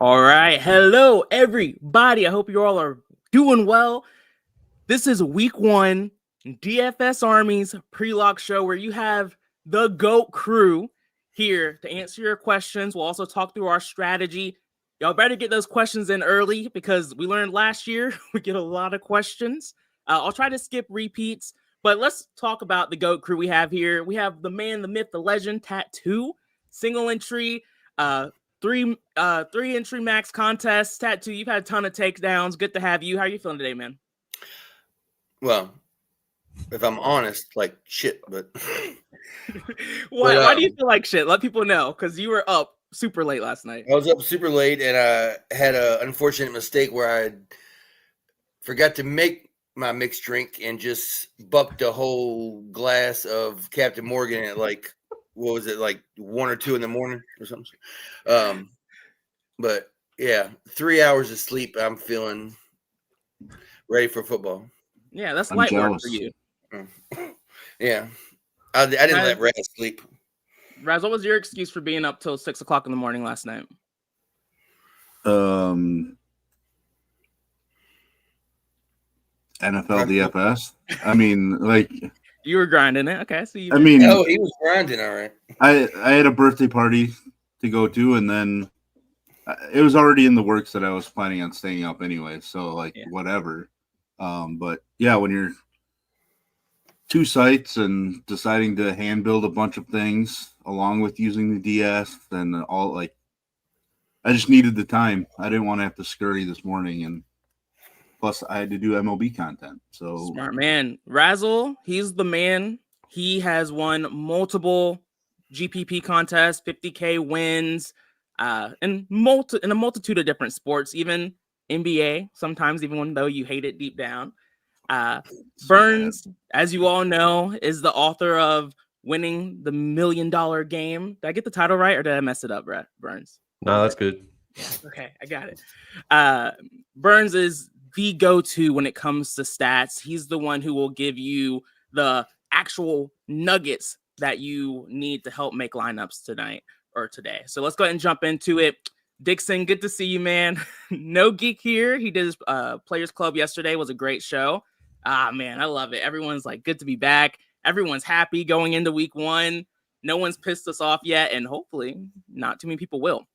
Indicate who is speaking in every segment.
Speaker 1: All right. Hello, everybody. I hope you all are doing well. This is week 1 DFS Army's pre-lock show where you have the GOAT crew here to answer your questions. We'll also talk through our strategy. Y'all better get those questions in early because we learned last year we get a lot of questions. I'll try to skip repeats, but let's talk about the GOAT crew we have here. We have the man, the myth, the legend, Tattoo, single entry, three entry max contest. Tattoo, you've had a ton of takedowns. Good to have you. How are you feeling today, man?
Speaker 2: Well, if I'm honest, like shit, but
Speaker 1: why do you feel like shit? Let people know, because you were up super late last night.
Speaker 2: I was up super late, and I had an unfortunate mistake where I forgot to make my mixed drink and just bucked a whole glass of Captain Morgan at like, what was it, like 1 or 2 in the morning or something. But yeah, 3 hours of sleep. I'm feeling ready for football.
Speaker 1: Yeah, that's light work for you.
Speaker 2: Yeah, I didn't let Raz sleep.
Speaker 1: Raz, what was your excuse for being up till 6 o'clock in the morning last night?
Speaker 3: NFL DFS. I mean, like,
Speaker 1: you were grinding it. Okay, so
Speaker 2: he was grinding. All right.
Speaker 3: I had a birthday party to go to, and then it was already in the works that I was planning on staying up anyway. So whatever. But yeah, when you're 2 sites and deciding to hand build a bunch of things along with using the DS and all, like, I just needed the time. I didn't want to have to scurry this morning, and plus I had to do MLB content. So
Speaker 1: smart man. Razzle, he's the man. He has won multiple GPP contests, 50K wins, in a multitude of different sports, even NBA, sometimes even though you hate it deep down. Burns, as you all know, is the author of Winning the $1 Million Game. Did I get the title right, or did I mess it up, Burns?
Speaker 4: No, that's good.
Speaker 1: Okay, I got it. Burns is the go-to when it comes to stats. He's the one who will give you the actual nuggets that you need to help make lineups tonight or today. So let's go ahead and jump into it. Dixon, good to see you, man. No geek here. He did his Players Club yesterday. It was a great show. Man, I love it. Everyone's like, good to be back. Everyone's happy going into week 1. No one's pissed us off yet, and hopefully not too many people will.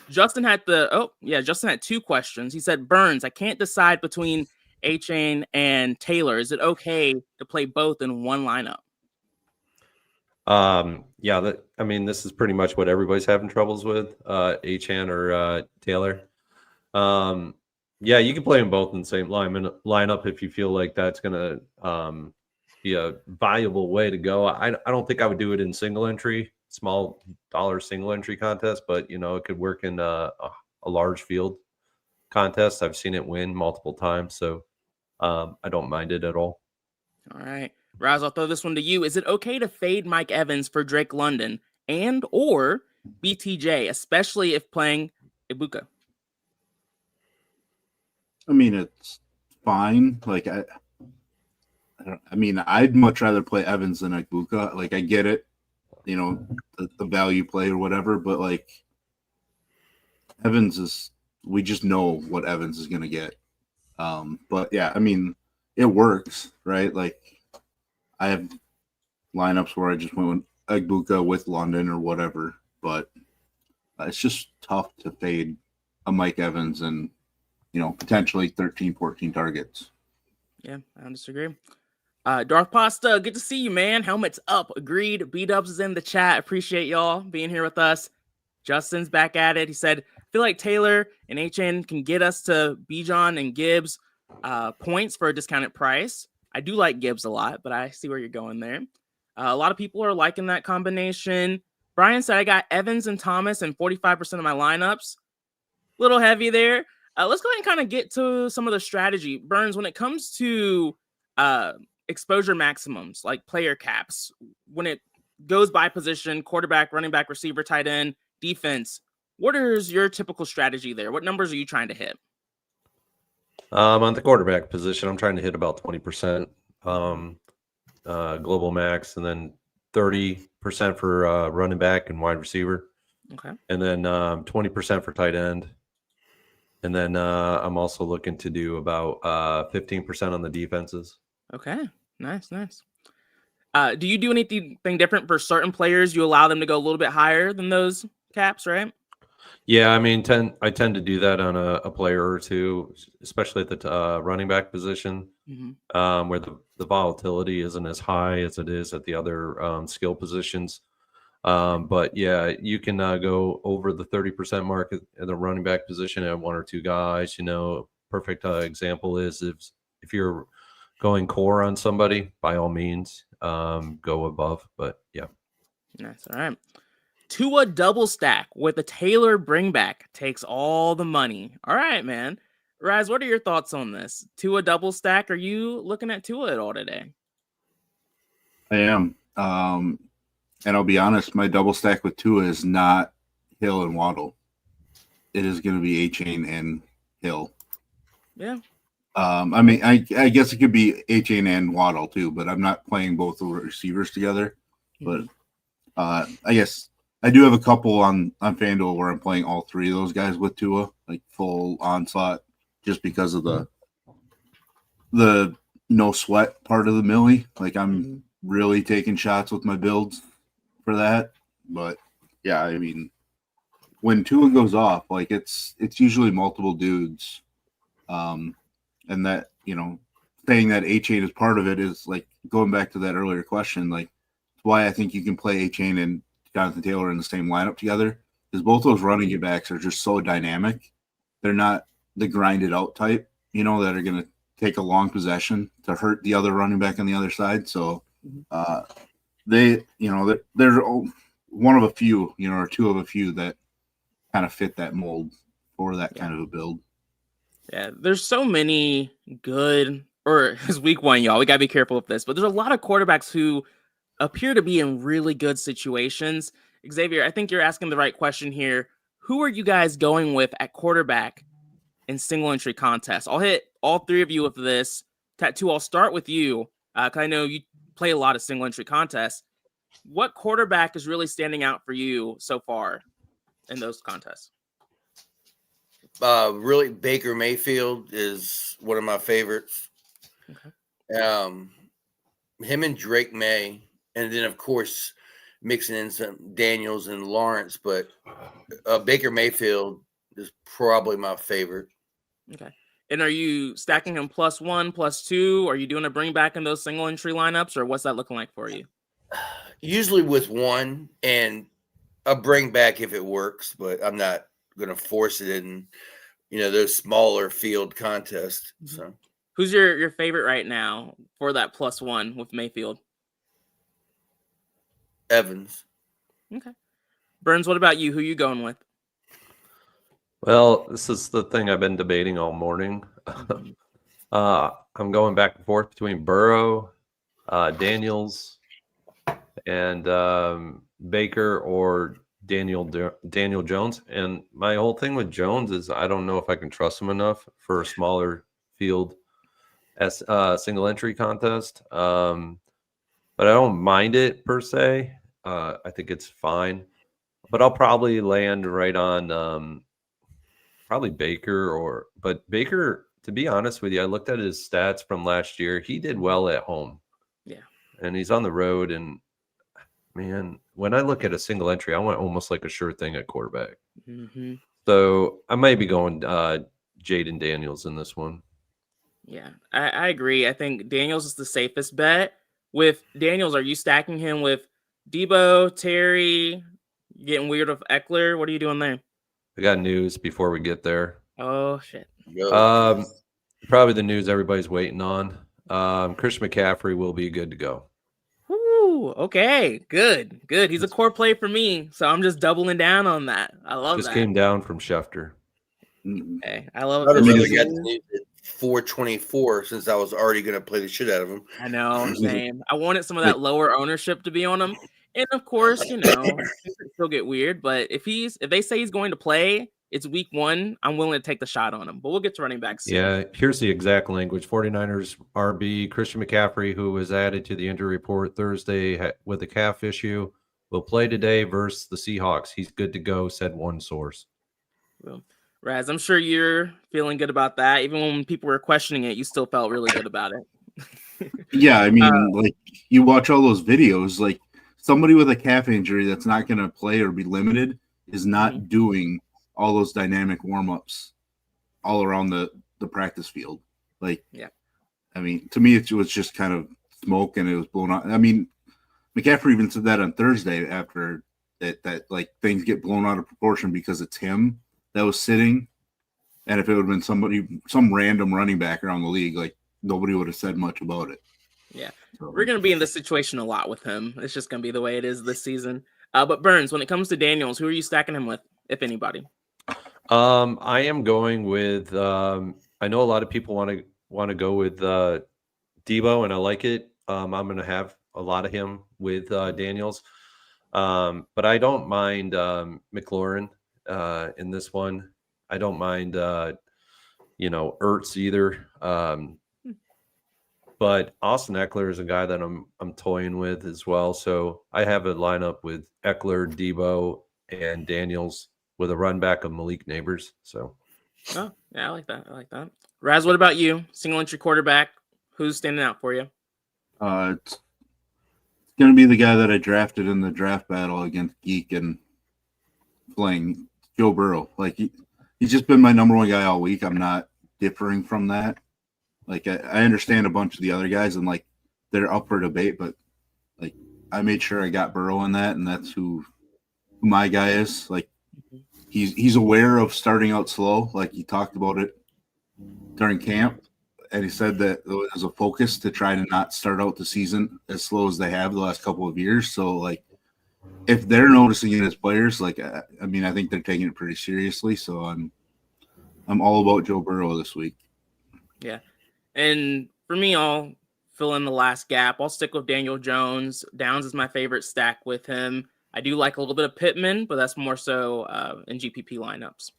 Speaker 1: Justin had 2 questions. He said, Burns, I can't decide between A-Chain and Taylor. Is it okay to play both in one lineup?
Speaker 4: This is pretty much what everybody's having troubles with, A-Chan or Taylor. You can play them both in the same lineup if you feel like that's going to be a valuable way to go. I don't think I would do it in single entry, small dollar single entry contest, but it could work in a large field contest. I've seen it win multiple times, so I don't mind it at all.
Speaker 1: All right. Raz, I'll throw this one to you. Is it okay to fade Mike Evans for Drake London and or BTJ, especially if playing Ibuka?
Speaker 3: I mean, it's fine. Like, I'd much rather play Evans than Ibuka. Like, I get it, the value play or whatever, but like, we just know what Evans is going to get. But yeah, I mean, it works, right? Like, I have lineups where I just went with Ibuka with London or whatever, but it's just tough to fade a Mike Evans and, potentially 13, 14 targets.
Speaker 1: Yeah, I don't disagree. Darth Pasta, good to see you, man. Helmets up. Agreed. B-Dubs is in the chat. Appreciate y'all being here with us. Justin's back at it. He said, I feel like Taylor and HN can get us to Bijan and Gibbs points for a discounted price. I do like Gibbs a lot, but I see where you're going there. A lot of people are liking that combination. Brian said, I got Evans and Thomas in 45% of my lineups. Little heavy there. Let's go ahead and kind of get to some of the strategy. Burns, when it comes to exposure maximums, like player caps, when it goes by position, quarterback, running back, receiver, tight end, defense, what is your typical strategy there? What numbers are you trying to hit?
Speaker 4: On the quarterback position, I'm trying to hit about 20% global max, and then 30% for running back and wide receiver.
Speaker 1: Okay.
Speaker 4: And then 20% for tight end. And then I'm also looking to do about 15% on the defenses.
Speaker 1: Okay, nice. Do you do anything different for certain players? You allow them to go a little bit higher than those caps, right?
Speaker 4: Yeah, I mean, I tend to do that on a player or two, especially at the running back position, where the volatility isn't as high as it is at the other skill positions. But yeah, you can go over the 30% mark at the running back position at one or two guys. Perfect example is if you're going core on somebody, by all means, go above. But yeah,
Speaker 1: nice. All right. Tua double stack with a Taylor bringback takes all the money. All right, man. Raz, what are your thoughts on this? Tua double stack? Are you looking at Tua at all today?
Speaker 3: I am. And I'll be honest, my double stack with Tua is not Hill and Waddle. It is going to be A-Chain and Hill.
Speaker 1: Yeah.
Speaker 3: I mean, I guess it could be A-Chain and Waddle too, but I'm not playing both the receivers together. But I guess I do have a couple on FanDuel where I'm playing all three of those guys with Tua, like full onslaught, just because of the no sweat part of the millie. Like I'm really taking shots with my builds for that. But yeah, I mean, when Tua goes off, like it's usually multiple dudes. And that, saying that A-Chain is part of it is like going back to that earlier question, like why I think you can play A-Chain and Jonathan Taylor in the same lineup together is both those running backs are just so dynamic. They're not the grinded out type, that are going to take a long possession to hurt the other running back on the other side. So they're one of a few, or two of a few that kind of fit that mold for that kind of a build.
Speaker 1: Yeah, there's so many good, or it's week one, y'all. We got to be careful with this, but there's a lot of quarterbacks who appear to be in really good situations. Xavier, I think you're asking the right question here. Who are you guys going with at quarterback in single entry contests? I'll hit all three of you with this. Tattoo, I'll start with you. 'Cause I know you play a lot of single entry contests. What quarterback is really standing out for you so far in those contests?
Speaker 2: Really, Baker Mayfield is one of my favorites. Okay. Him and Drake May, and then of course mixing in some Daniels and Lawrence, but Baker Mayfield is probably my favorite.
Speaker 1: Okay. And are you stacking him +1, +2? Are you doing a bring back in those single entry lineups, or what's that looking like for you?
Speaker 2: Usually with one and a bring back if it works, but I'm not going to force it in, those smaller field contests. So,
Speaker 1: who's your favorite right now for that +1 with Mayfield?
Speaker 2: Evans.
Speaker 1: Okay. Burns, what about you? Who you going with?
Speaker 4: Well, this is the thing I've been debating all morning. I'm going back and forth between Burrow, Daniels, and Baker or Daniel Jones. And my whole thing with Jones is I don't know if I can trust him enough for a smaller field as single entry contest. But I don't mind it per se. I think it's fine. But I'll probably land right on probably Baker but Baker, to be honest with you, I looked at his stats from last year. He did well at home.
Speaker 1: Yeah. And
Speaker 4: he's on the road. And man, when I look at a single entry, I want almost like a sure thing at quarterback. So I might be going Jaden Daniels in this one.
Speaker 1: Yeah, I agree. I think Daniels is the safest bet. With Daniels, are you stacking him with Debo, Terry, getting weird with Eckler? What are you doing there?
Speaker 4: I got news before we get there.
Speaker 1: Oh, shit.
Speaker 4: Probably the news everybody's waiting on. Chris McCaffrey will be good to go.
Speaker 1: Woo, okay, good. He's a core play for me, so I'm just doubling down on that. I love that.
Speaker 4: Just came down from Schefter.
Speaker 1: Hey, I love it.
Speaker 2: I really got the news at 424 since I was already going to play the shit out of him.
Speaker 1: I know, same. I wanted some of that lower ownership to be on him. And of course, it could still get weird, but if they say he's going to play, it's week one, I'm willing to take the shot on him. But we'll get to running backs soon.
Speaker 4: Yeah, here's the exact language. 49ers RB Christian McCaffrey, who was added to the injury report Thursday with a calf issue, will play today versus the Seahawks. He's good to go, said one source.
Speaker 1: Well, Raz, I'm sure you're feeling good about that. Even when people were questioning it, you still felt really good about it.
Speaker 3: Yeah, I mean, like you watch all those videos, like somebody with a calf injury that's not going to play or be limited is not doing all those dynamic warm-ups all around the practice field. Like,
Speaker 1: yeah,
Speaker 3: I mean, to me, it was just kind of smoke and it was blown out. I mean, McCaffrey even said that on Thursday after that like things get blown out of proportion because it's him that was sitting. And if it would have been some random running back around the league, like nobody would have said much about it.
Speaker 1: Yeah.
Speaker 3: So,
Speaker 1: We're going to be in this situation a lot with him. It's just going to be the way it is this season. But Burns, when it comes to Daniels, who are you stacking him with, if anybody?
Speaker 4: I am going with I know a lot of people want to go with Debo, and I like it. I'm going to have a lot of him with Daniels. But I don't mind McLaurin in this one. I don't mind Ertz either. But Austin Eckler is a guy that I'm toying with as well. So I have a lineup with Eckler, Debo, and Daniels with a run back of Malik Neighbors. So,
Speaker 1: oh yeah, I like that. Raz, what about you? Single entry quarterback. Who's standing out for you?
Speaker 3: it's going to be the guy that I drafted in the draft battle against Geek and playing Joe Burrow. Like he's just been my number one guy all week. I'm not differing from that. Like I understand a bunch of the other guys and like they're up for debate, but like I made sure I got Burrow in that, and that's who my guy is. Like he's aware of starting out slow. Like he talked about it during camp, and he said that it was a focus to try to not start out the season as slow as they have the last couple of years. So like if they're noticing it as players, like I mean, I think they're taking it pretty seriously. So I'm all about Joe Burrow this week.
Speaker 1: Yeah. And for me, I'll fill in the last gap. I'll stick with Daniel Jones. Downs is my favorite stack with him. I do like a little bit of Pittman, but that's more so in GPP lineups.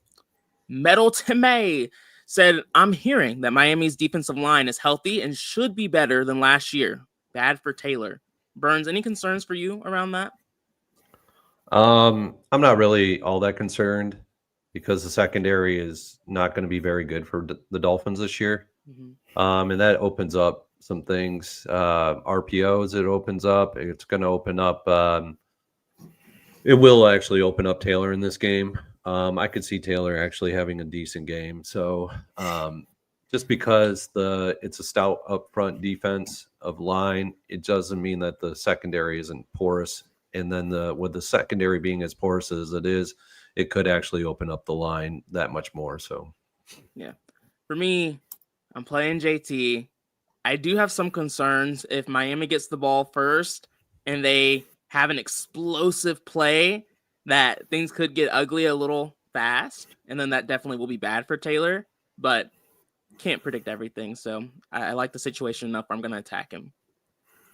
Speaker 1: Metal Time said, I'm hearing that Miami's defensive line is healthy and should be better than last year. Bad for Taylor. Burns, any concerns for you around that?
Speaker 4: I'm not really all that concerned because the secondary is not going to be very good for the Dolphins this year. And that opens up some things. RPOs, it opens up. It's going to open up. It will actually open up Taylor in this game. I could see Taylor actually having a decent game. So just because it's a stout upfront defense of line, it doesn't mean that the secondary isn't porous. And then with the secondary being as porous as it is, it could actually open up the line that much more. So,
Speaker 1: yeah, for me, I'm playing JT. I do have some concerns if Miami gets the ball first and they have an explosive play that things could get ugly a little fast. And then that definitely will be bad for Taylor, but can't predict everything. So I like the situation enough. I'm going to attack him.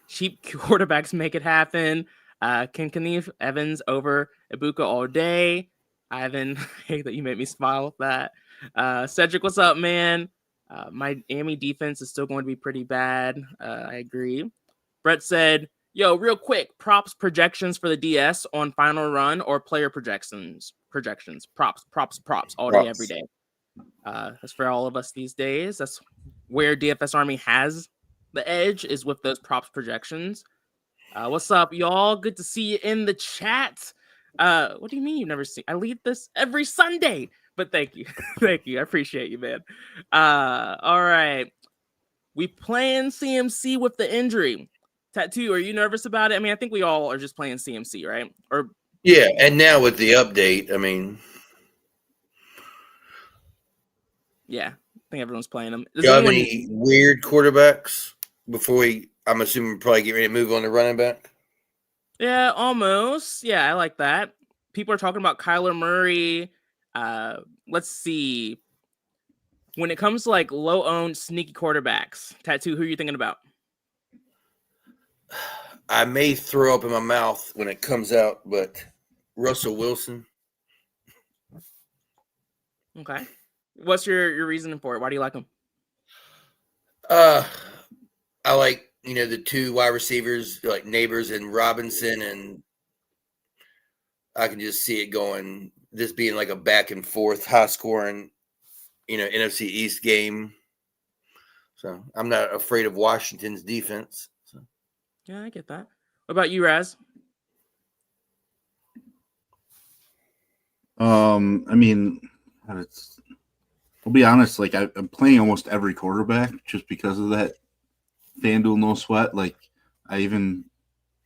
Speaker 1: Cheap quarterbacks make it happen. Kincaid Evans over Ibuka all day. Ivan, I hate that you made me smile with that. Cedric, what's up, man? Miami defense is still going to be pretty bad. I agree. Brett said, yo, real quick, props projections for the DS on final run or player projections. Props all day, every day. That's for all of us these days. That's where DFS Army has the edge, is with those props projections. What's up, y'all? Good to see you in the chat. What do you mean you've never seen? I lead this every Sunday. But thank you. Thank you. I appreciate you, man. All right. We playing CMC with the injury. Tattoo, are you nervous about it? I mean, I think we all are just playing CMC, right? Or
Speaker 2: yeah, and now with the update, I mean,
Speaker 1: yeah, I think everyone's playing them.
Speaker 2: do you have any weird quarterbacks before I'm assuming probably get ready to move on to running back?
Speaker 1: Yeah, almost. Yeah, I like that. People are talking about Kyler Murray. Let's see. When it comes to like low-owned sneaky quarterbacks, Tattoo, who are you thinking about?
Speaker 2: I may throw up in my mouth when it comes out, but Russell Wilson.
Speaker 1: Okay. What's your reasoning for it? Why do you like him?
Speaker 2: I like, the two wide receivers like Neighbors and Robinson, and I can just see it going this being like a back and forth, high scoring, NFC East game. So I'm not afraid of Washington's defense. So.
Speaker 1: Yeah, I get that. What about you, Raz?
Speaker 3: I mean, I'll be honest. Like I'm playing almost every quarterback just because of that FanDuel no sweat. Like I even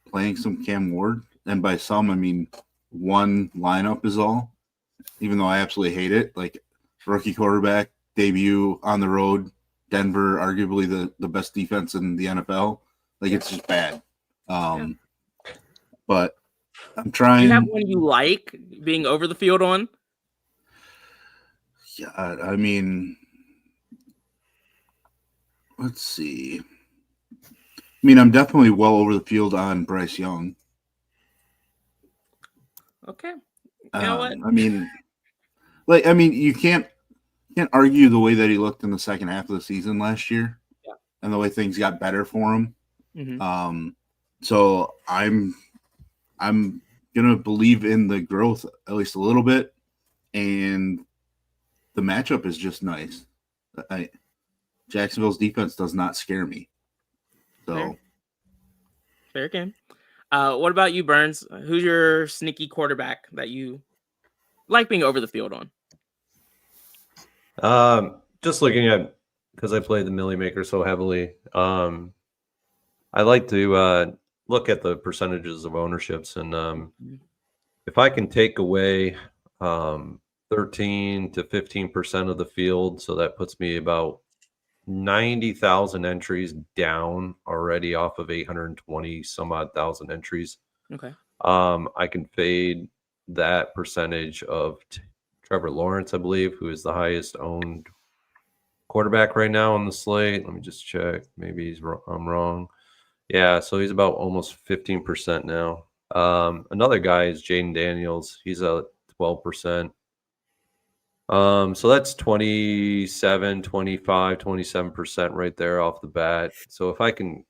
Speaker 3: playing some Cam Ward, and by some I mean one lineup is all. Even though I absolutely hate it, like rookie quarterback debut on the road, Denver, arguably the best defense in the NFL. Like it's just bad. But I'm trying.
Speaker 1: Do you have one you like being over the field on?
Speaker 3: Yeah, I mean, let's see. I mean, I'm definitely well over the field on Bryce Young.
Speaker 1: Okay. You know what?
Speaker 3: I mean, you can't argue the way that he looked in the second half of the season last year, and the way things got better for him.
Speaker 1: Mm-hmm.
Speaker 3: So I'm gonna believe in the growth at least a little bit, and the matchup is just nice. Jacksonville's defense does not scare me. So
Speaker 1: fair game. What about you, Burns? Who's your sneaky quarterback that you like being over the field on?
Speaker 4: Just looking at, because I play the Millie Maker so heavily, I like to look at the percentages of ownerships, and if I can take away 13 to 15% of the field, so that puts me about 90,000 entries down already off of 820 some odd thousand entries.
Speaker 1: Okay.
Speaker 4: I can fade that percentage of Trevor Lawrence, I believe, who is the highest owned quarterback right now on the slate. Let me just check. Maybe I'm wrong. Yeah, so he's about almost 15% now. Another guy is Jaden Daniels. He's at 12%. So that's 27, 25, 27% right there off the bat. So if I can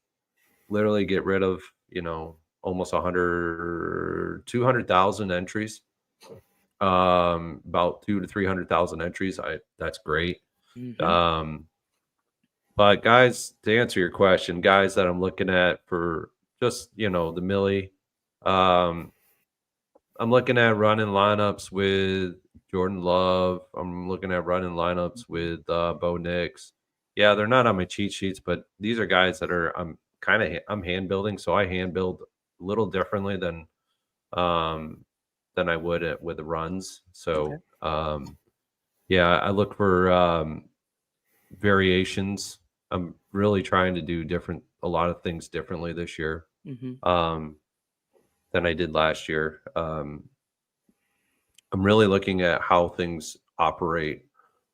Speaker 4: literally get rid of, almost 200,000 entries, about 200,000 to 300,000 entries, that's great. Mm-hmm. But guys, to answer your question, guys that I'm looking at for just, the Millie, I'm looking at running lineups with Jordan Love. I'm looking at running lineups with Bo Nix. Yeah, they're not on my cheat sheets, but these are guys that I'm hand building, so I hand build a little differently than I would with the runs. So yeah, I look for variations. I'm really trying to do a lot of things differently this year than I did last year. I'm really looking at how things operate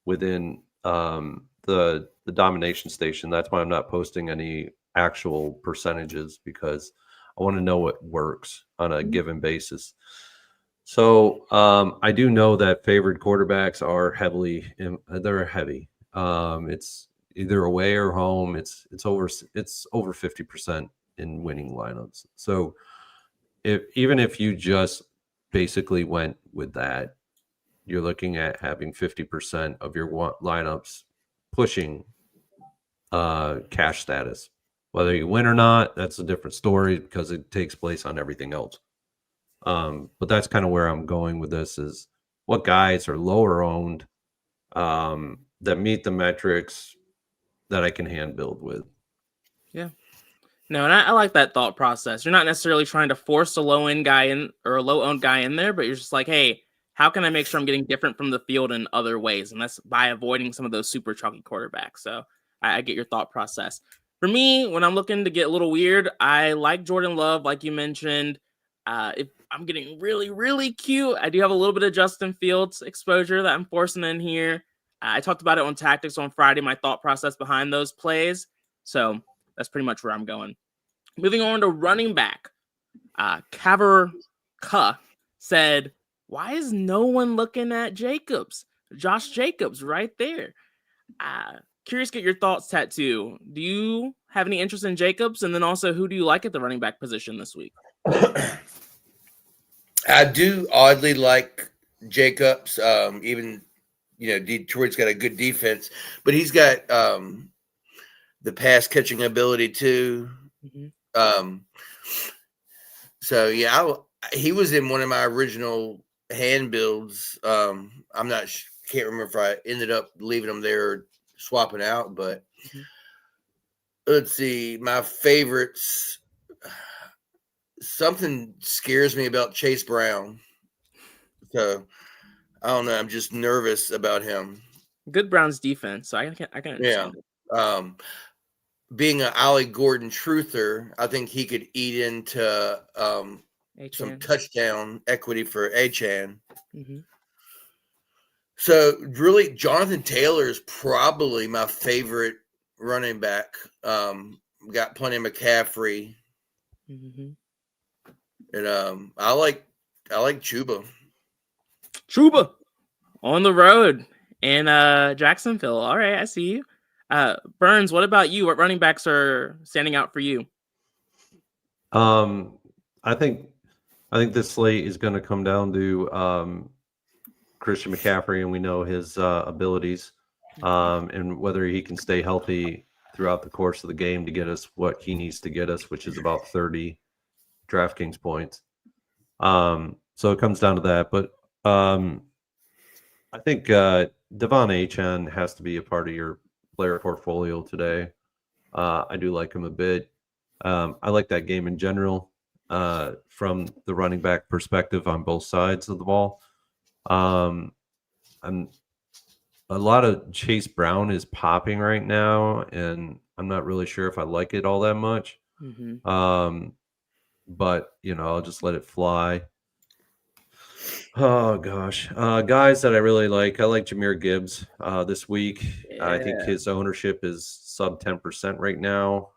Speaker 4: within the domination station. That's why I'm not posting any actual percentages, because I want to know what works on a given basis. So I do know that favored quarterbacks are they're heavy. It's either away or home. It's over 50% in winning lineups. So even if you just basically went with that, you're looking at having 50% of your lineups pushing cash status. Whether you win or not, that's a different story, because it takes place on everything else. But that's kind of where I'm going with this, is what guys are lower owned that meet the metrics that I can hand build with.
Speaker 1: Yeah. No, and I like that thought process. You're not necessarily trying to force a low-end guy in or a low-owned guy in there, but you're just like, hey, how can I make sure I'm getting different from the field in other ways? And that's by avoiding some of those super chalky quarterbacks. So I get your thought process. For me, when I'm looking to get a little weird, I like Jordan Love, like you mentioned. If I'm getting really, really cute, I do have a little bit of Justin Fields exposure that I'm forcing in here. I talked about it on Tactics on Friday, my thought process behind those plays. So that's pretty much where I'm going. Moving on to running back. Kaver said, why is no one looking at Jacobs? Josh Jacobs right there. Curious to get your thoughts, Tattoo. Do you have any interest in Jacobs? And then also, who do you like at the running back position this week?
Speaker 2: I do oddly like Jacobs. Even Detroit's got a good defense, but he's got the pass catching ability too.
Speaker 1: Mm-hmm.
Speaker 2: So yeah, he was in one of my original hand builds. I'm not can't remember if I ended up leaving him there or swapping out, but let's see. My favorites. Something scares me about Chase Brown. So I don't know. I'm just nervous about him.
Speaker 1: Good Browns defense, so I can understand it.
Speaker 2: Being an Ollie Gordon truther, I think he could eat into some touchdown equity for Achane.
Speaker 1: Mm-hmm.
Speaker 2: So really, Jonathan Taylor is probably my favorite running back. Got plenty of McCaffrey, and I like Chuba.
Speaker 1: Chuba on the road in Jacksonville. All right, I see you. Burns, what about you? What running backs are standing out for you?
Speaker 4: I think this slate is going to come down to Christian McCaffrey, and we know his abilities, and whether he can stay healthy throughout the course of the game to get us what he needs to get us, which is about 30 DraftKings points. So it comes down to that. But I think Devon Achane has to be a part of your player portfolio today. I do like him a bit. I like that game in general from the running back perspective on both sides of the ball. And a lot of Chase Brown is popping right now, and I'm not really sure if I like it all that much. But I'll just let it fly. Oh gosh, guys that I really like. I like Jahmyr Gibbs this week. Yeah. I think his ownership is sub 10% right now.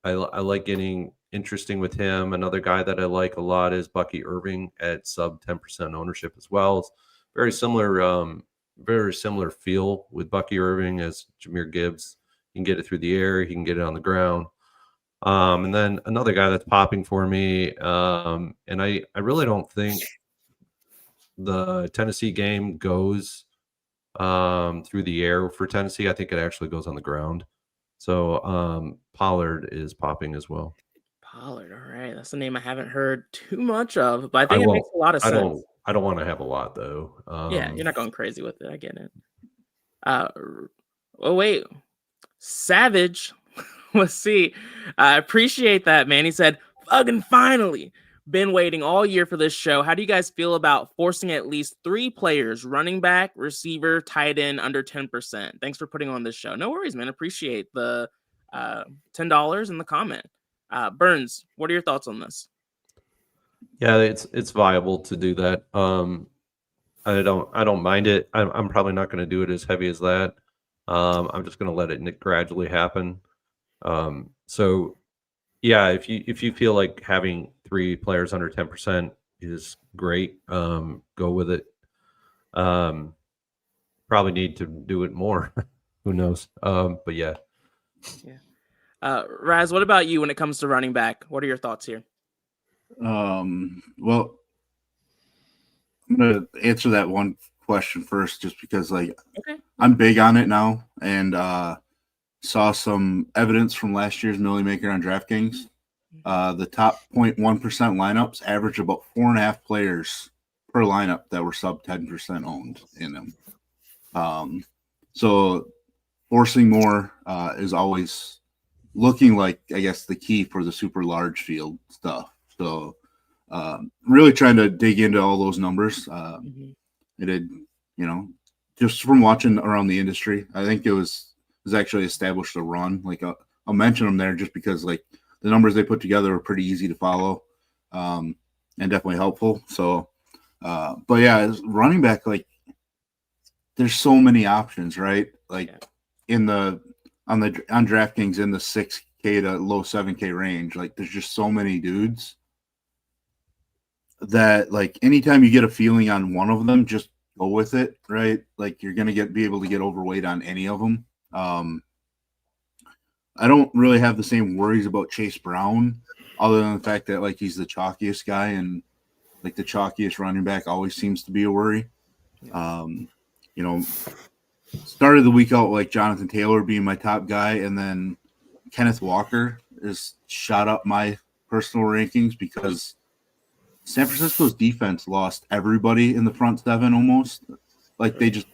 Speaker 4: I like getting interesting with him. Another guy that I like a lot is Bucky Irving at sub 10% ownership as well. It's very similar feel with Bucky Irving as Jahmyr Gibbs. You can get it through the air. He can get it on the ground. And then another guy that's popping for me, and I really don't think the Tennessee game goes through the air for Tennessee. I think it actually goes on the ground. So Pollard is popping as well.
Speaker 1: Pollard, all right. That's a name I haven't heard too much of, but I think it makes a lot of sense.
Speaker 4: I don't want to have a lot though.
Speaker 1: Yeah, you're not going crazy with it. I get it. Oh wait, Savage. Let's see. I appreciate that, man. He said, "Fucking finally, been waiting all year for this show. How do you guys feel about forcing at least 3 players, running back, receiver, tight end, under 10%? Thanks for putting on this show." No worries, man. Appreciate the $10 in the comment. Burns, what are your thoughts on this?
Speaker 4: Yeah, it's viable to do that. I don't mind it. I'm probably not going to do it as heavy as that. I'm just going to let it gradually happen. So yeah, if you feel like having 3 players under 10% is great, go with it. Probably need to do it more. Who knows? But yeah.
Speaker 1: Raz, what about you when it comes to running back? What are your thoughts here?
Speaker 3: Well, I'm gonna answer that one question first, just because I'm big on it now, and saw some evidence from last year's Millie Maker on DraftKings. The top 0.1% lineups average about 4.5 players per lineup that were sub 10% owned in them. So forcing more is always looking like, I guess, the key for the super large field stuff. So really trying to dig into all those numbers. It did, just from watching around the industry, I think it was actually established a run. I'll mention them there just because the numbers they put together are pretty easy to follow and definitely helpful. So, but yeah, as running back, there's so many options, right? On DraftKings in the 6K to low 7K range, there's just so many dudes that anytime you get a feeling on one of them, just go with it, right? You're gonna be able to get overweight on any of them. I don't really have the same worries about Chase Brown, other than the fact that he's the chalkiest guy in like the chalkiest running back always seems to be a worry. Started the week out like Jonathan Taylor being my top guy, and then Kenneth Walker has shot up my personal rankings because San Francisco's defense lost everybody in the front seven almost. Like they just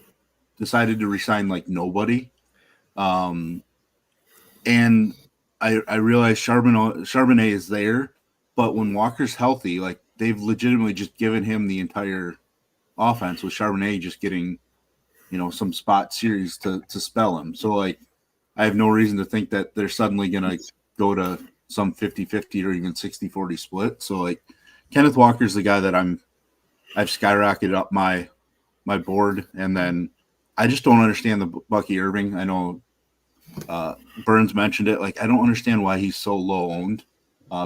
Speaker 3: decided to resign like nobody. And I realized Charbonnet is there, but when Walker's healthy, like they've legitimately just given him the entire offense with Charbonnet just getting, some spot series to spell him. So like I have no reason to think that they're suddenly going to go to some 50-50 or even 60-40 split. So like Kenneth Walker's the guy that I've skyrocketed up my board. And then I just don't understand the Bucky Irving. I know Burns mentioned it. Like, I don't understand why he's so low owned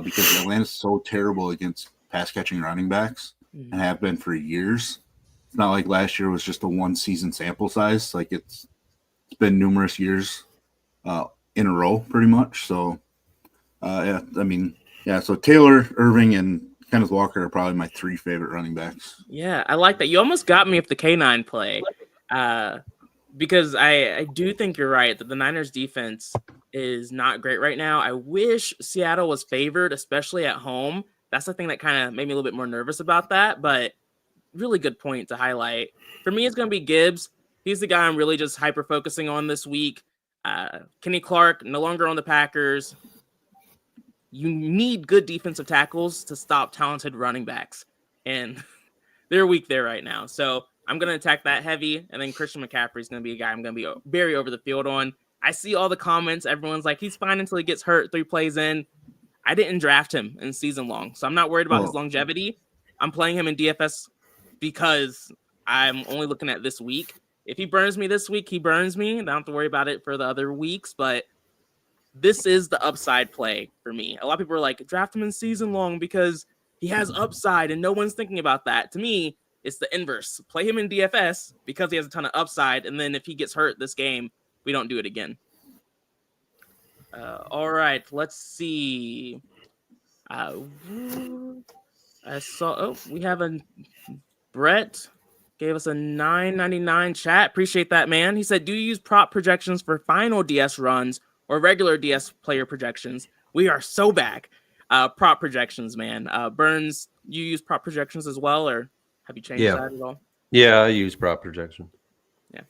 Speaker 3: because Atlanta's so terrible against pass catching running backs and have been for years. It's not like last year was just a one season sample size. Like it's been numerous years in a row pretty much. So so Taylor, Irving, and Kenneth Walker are probably my three favorite running backs.
Speaker 1: Yeah, I like that. You almost got me with the K9 play because I do think you're right that the Niners defense is not great right now. I wish Seattle was favored, especially at home. That's the thing that kind of made me a little bit more nervous about that, but really good point to highlight. For me, it's going to be Gibbs. He's the guy I'm really just hyper-focusing on this week. Kenny Clark, no longer on the Packers. You need good defensive tackles to stop talented running backs, and they're weak there right now. So I'm going to attack that heavy, and then Christian McCaffrey is going to be a guy I'm going to be very over the field on. I see all the comments. Everyone's like, he's fine until he gets hurt 3 plays in. I didn't draft him in season long, so I'm not worried about his longevity. I'm playing him in DFS because I'm only looking at this week. If he burns me this week, he burns me. I don't have to worry about it for the other weeks, but this is the upside play for me. A lot of people are like, draft him in season long because he has upside and no one's thinking about that. To me, it's the inverse. Play him in DFS because he has a ton of upside, and then if he gets hurt this game, we don't do it again. All right, let's see. We have a Brett gave us a $9.99 chat. Appreciate that, man. He said, do you use prop projections for final DS runs or regular DS player projections? We are so back. Prop projections, man. Burns, you use prop projections as well, or have you changed that at all?
Speaker 4: Yeah, I use prop projection.
Speaker 1: Yeah.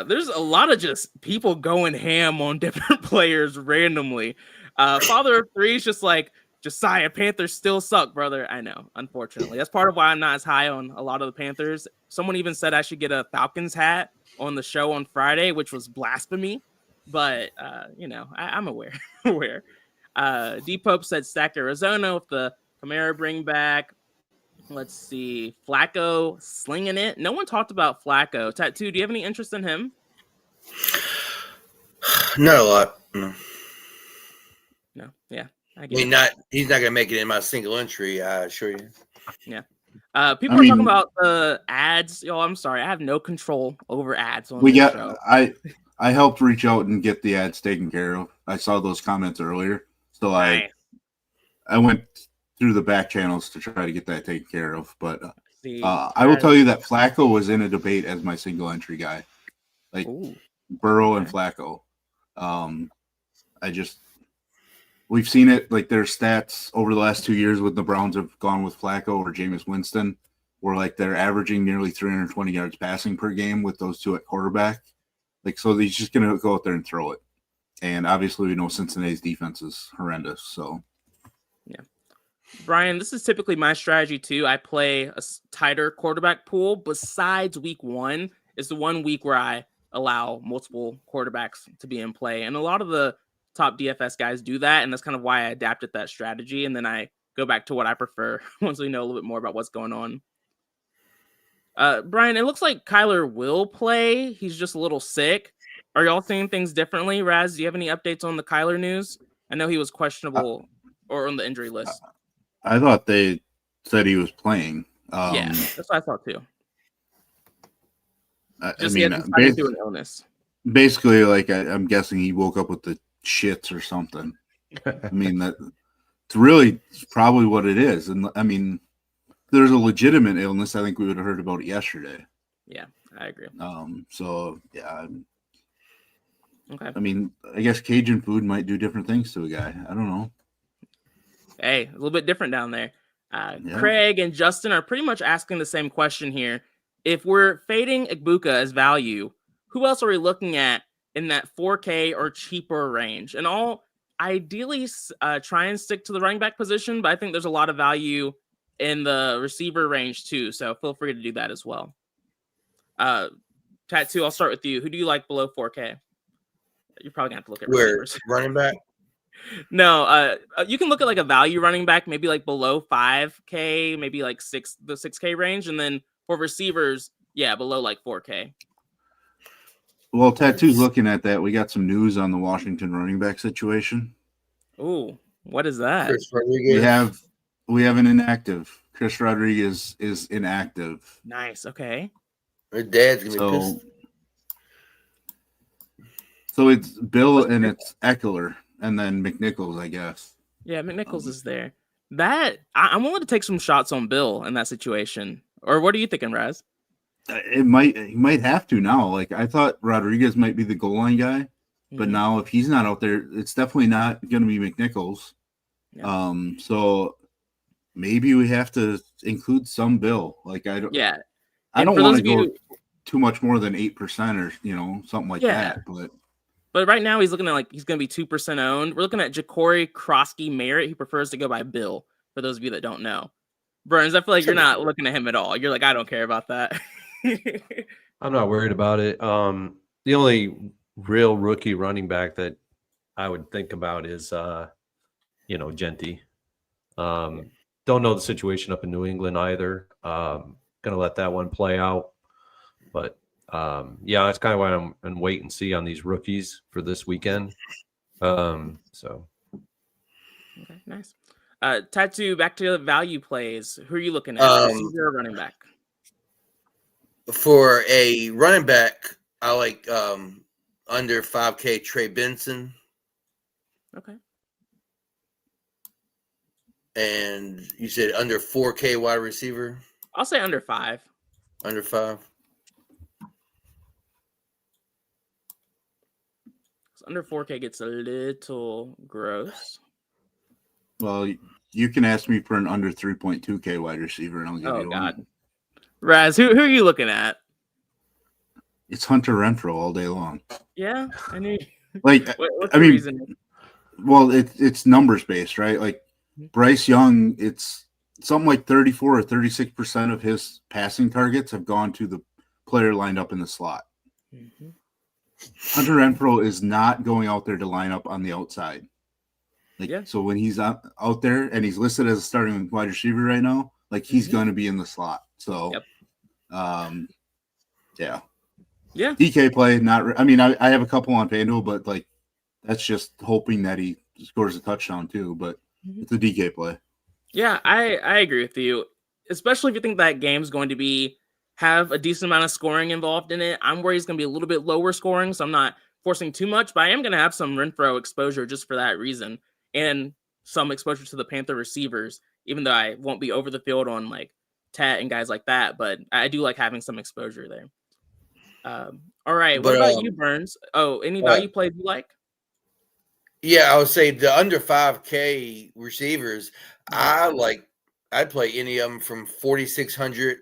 Speaker 1: There's a lot of just people going ham on different players randomly. Father of Three is just like, Josiah, Panthers still suck, brother. I know, unfortunately. That's part of why I'm not as high on a lot of the Panthers. Someone even said I should get a Falcons hat on the show on Friday, which was blasphemy. But, I'm aware. D Pope said stack Arizona with the Kamara bring back. Let's see. Flacco slinging it. No one talked about Flacco. Tattoo, do you have any interest in him?
Speaker 2: Not a lot. No.
Speaker 1: Yeah.
Speaker 2: He's not going to make it in my single entry, I assure you.
Speaker 1: Yeah. People are talking about the ads. Yo, I'm sorry. I have no control over ads on this show.
Speaker 3: I helped reach out and get the ads taken care of. I saw those comments earlier. So I went through the back channels to try to get that taken care of. But I will tell you that Flacco was in a debate as my single entry guy. Like Burrow and Flacco. We've seen it, like their stats over the last 2 years when the Browns have gone with Flacco or Jameis Winston, where like they're averaging nearly 320 yards passing per game with those two at quarterback. Like, so he's just going to go out there and throw it. And obviously we know Cincinnati's defense is horrendous. So,
Speaker 1: yeah. Brian, this is typically my strategy too. I play a tighter quarterback pool besides week 1 is the 1 week where I allow multiple quarterbacks to be in play. And a lot of the top DFS guys do that, and that's kind of why I adapted that strategy, and then I go back to what I prefer once we know a little bit more about what's going on. Brian, it looks like Kyler will play. He's just a little sick. Are y'all seeing things differently? Raz, do you have any updates on the Kyler news? I know he was questionable or on the injury list.
Speaker 3: I thought they said he was playing.
Speaker 1: Yeah, that's what I thought too.
Speaker 3: Through an illness. Basically, like I'm guessing he woke up with the shits or something. I mean, that's really probably what it is. And I mean, there's a legitimate illness, I think we would have heard about it yesterday.
Speaker 1: Yeah, I agree.
Speaker 3: So yeah.
Speaker 1: Okay.
Speaker 3: I mean, I guess Cajun food might do different things to a guy. I don't know.
Speaker 1: Hey, a little bit different down there.
Speaker 3: Yeah.
Speaker 1: Craig and Justin are pretty much asking the same question here. If we're fading Ibuka as value, who else are we looking at in that 4K or cheaper range? And I'll ideally try and stick to the running back position, but I think there's a lot of value in the receiver range too. So feel free to do that as well. Tattoo, I'll start with you. Who do you like below 4K? You're probably gonna have to look at receivers.
Speaker 2: Running back.
Speaker 1: No, you can look at like a value running back, maybe like below 5K, maybe like the 6K range, and then for receivers, yeah, below like 4K.
Speaker 3: Well, Tattoo's looking at that. We got some news on the Washington running back situation.
Speaker 1: Ooh, what is that?
Speaker 2: Chris Rodriguez.
Speaker 3: We have an inactive. Chris Rodriguez is inactive.
Speaker 1: Nice. Okay.
Speaker 2: Her dad's gonna be pissed.
Speaker 3: So it's Bill and it's Eckler and then McNichols, I guess.
Speaker 1: Yeah, McNichols is there. That I'm willing to take some shots on Bill in that situation. Or what are you thinking, Raz?
Speaker 3: He might have to now. Like I thought Rodriguez might be the goal line guy, but now if he's not out there, it's definitely not going to be McNichols. Yeah. So maybe we have to include some Bill. Like I don't want to go too much more than 8% or something like that. But
Speaker 1: right now he's looking at he's going to be 2% owned. We're looking at Ja'Cory Krosky Merritt. He prefers to go by Bill. For those of you that don't know, Burns, I feel like you're not looking at him at all. You're like, I don't care about that.
Speaker 4: I'm not worried about it. The only real rookie running back that I would think about is, Genty. Don't know the situation up in New England either. Gonna let that one play out, but that's kind of why I'm in wait and see on these rookies for this weekend. So
Speaker 1: okay, nice. Tattoo, back to the value plays. Who are you looking at? Receiver or running back?
Speaker 2: For a running back, I like under 5K Trey Benson.
Speaker 1: Okay.
Speaker 2: And you said under 4K wide receiver?
Speaker 1: I'll say under 5.
Speaker 2: Under 5.
Speaker 1: Under 4K gets a little gross.
Speaker 3: Well, you can ask me for an under 3.2K wide receiver, and I'll give you
Speaker 1: God.
Speaker 3: one.
Speaker 1: Raz, who are you looking at?
Speaker 3: It's Hunter Renfrow all day long.
Speaker 1: Yeah, I mean,
Speaker 3: what's
Speaker 1: the reason?
Speaker 3: Well, it's numbers based, right? Like Bryce Young, it's something like 34 or 36% of his passing targets have gone to the player lined up in the slot. Mm-hmm. Hunter Renfrow is not going out there to line up on the outside. So when he's out there and he's listed as a starting wide receiver right now, he's going to be in the slot. So,
Speaker 1: yeah.
Speaker 3: DK play, I have a couple on FanDuel, but that's just hoping that he scores a touchdown too. But it's a DK play.
Speaker 1: Yeah, I agree with you, especially if you think that game's going to have a decent amount of scoring involved in it. I'm worried it's going to be a little bit lower scoring, so I'm not forcing too much, but I am going to have some Renfrow exposure just for that reason, and some exposure to the Panther receivers, even though I won't be over the field on Tat and guys like that, but I do like having some exposure there. All right, what about you, Burns? Oh, any value plays you like?
Speaker 2: Yeah, I would say the under 5K receivers, I'd play any of them from 4,600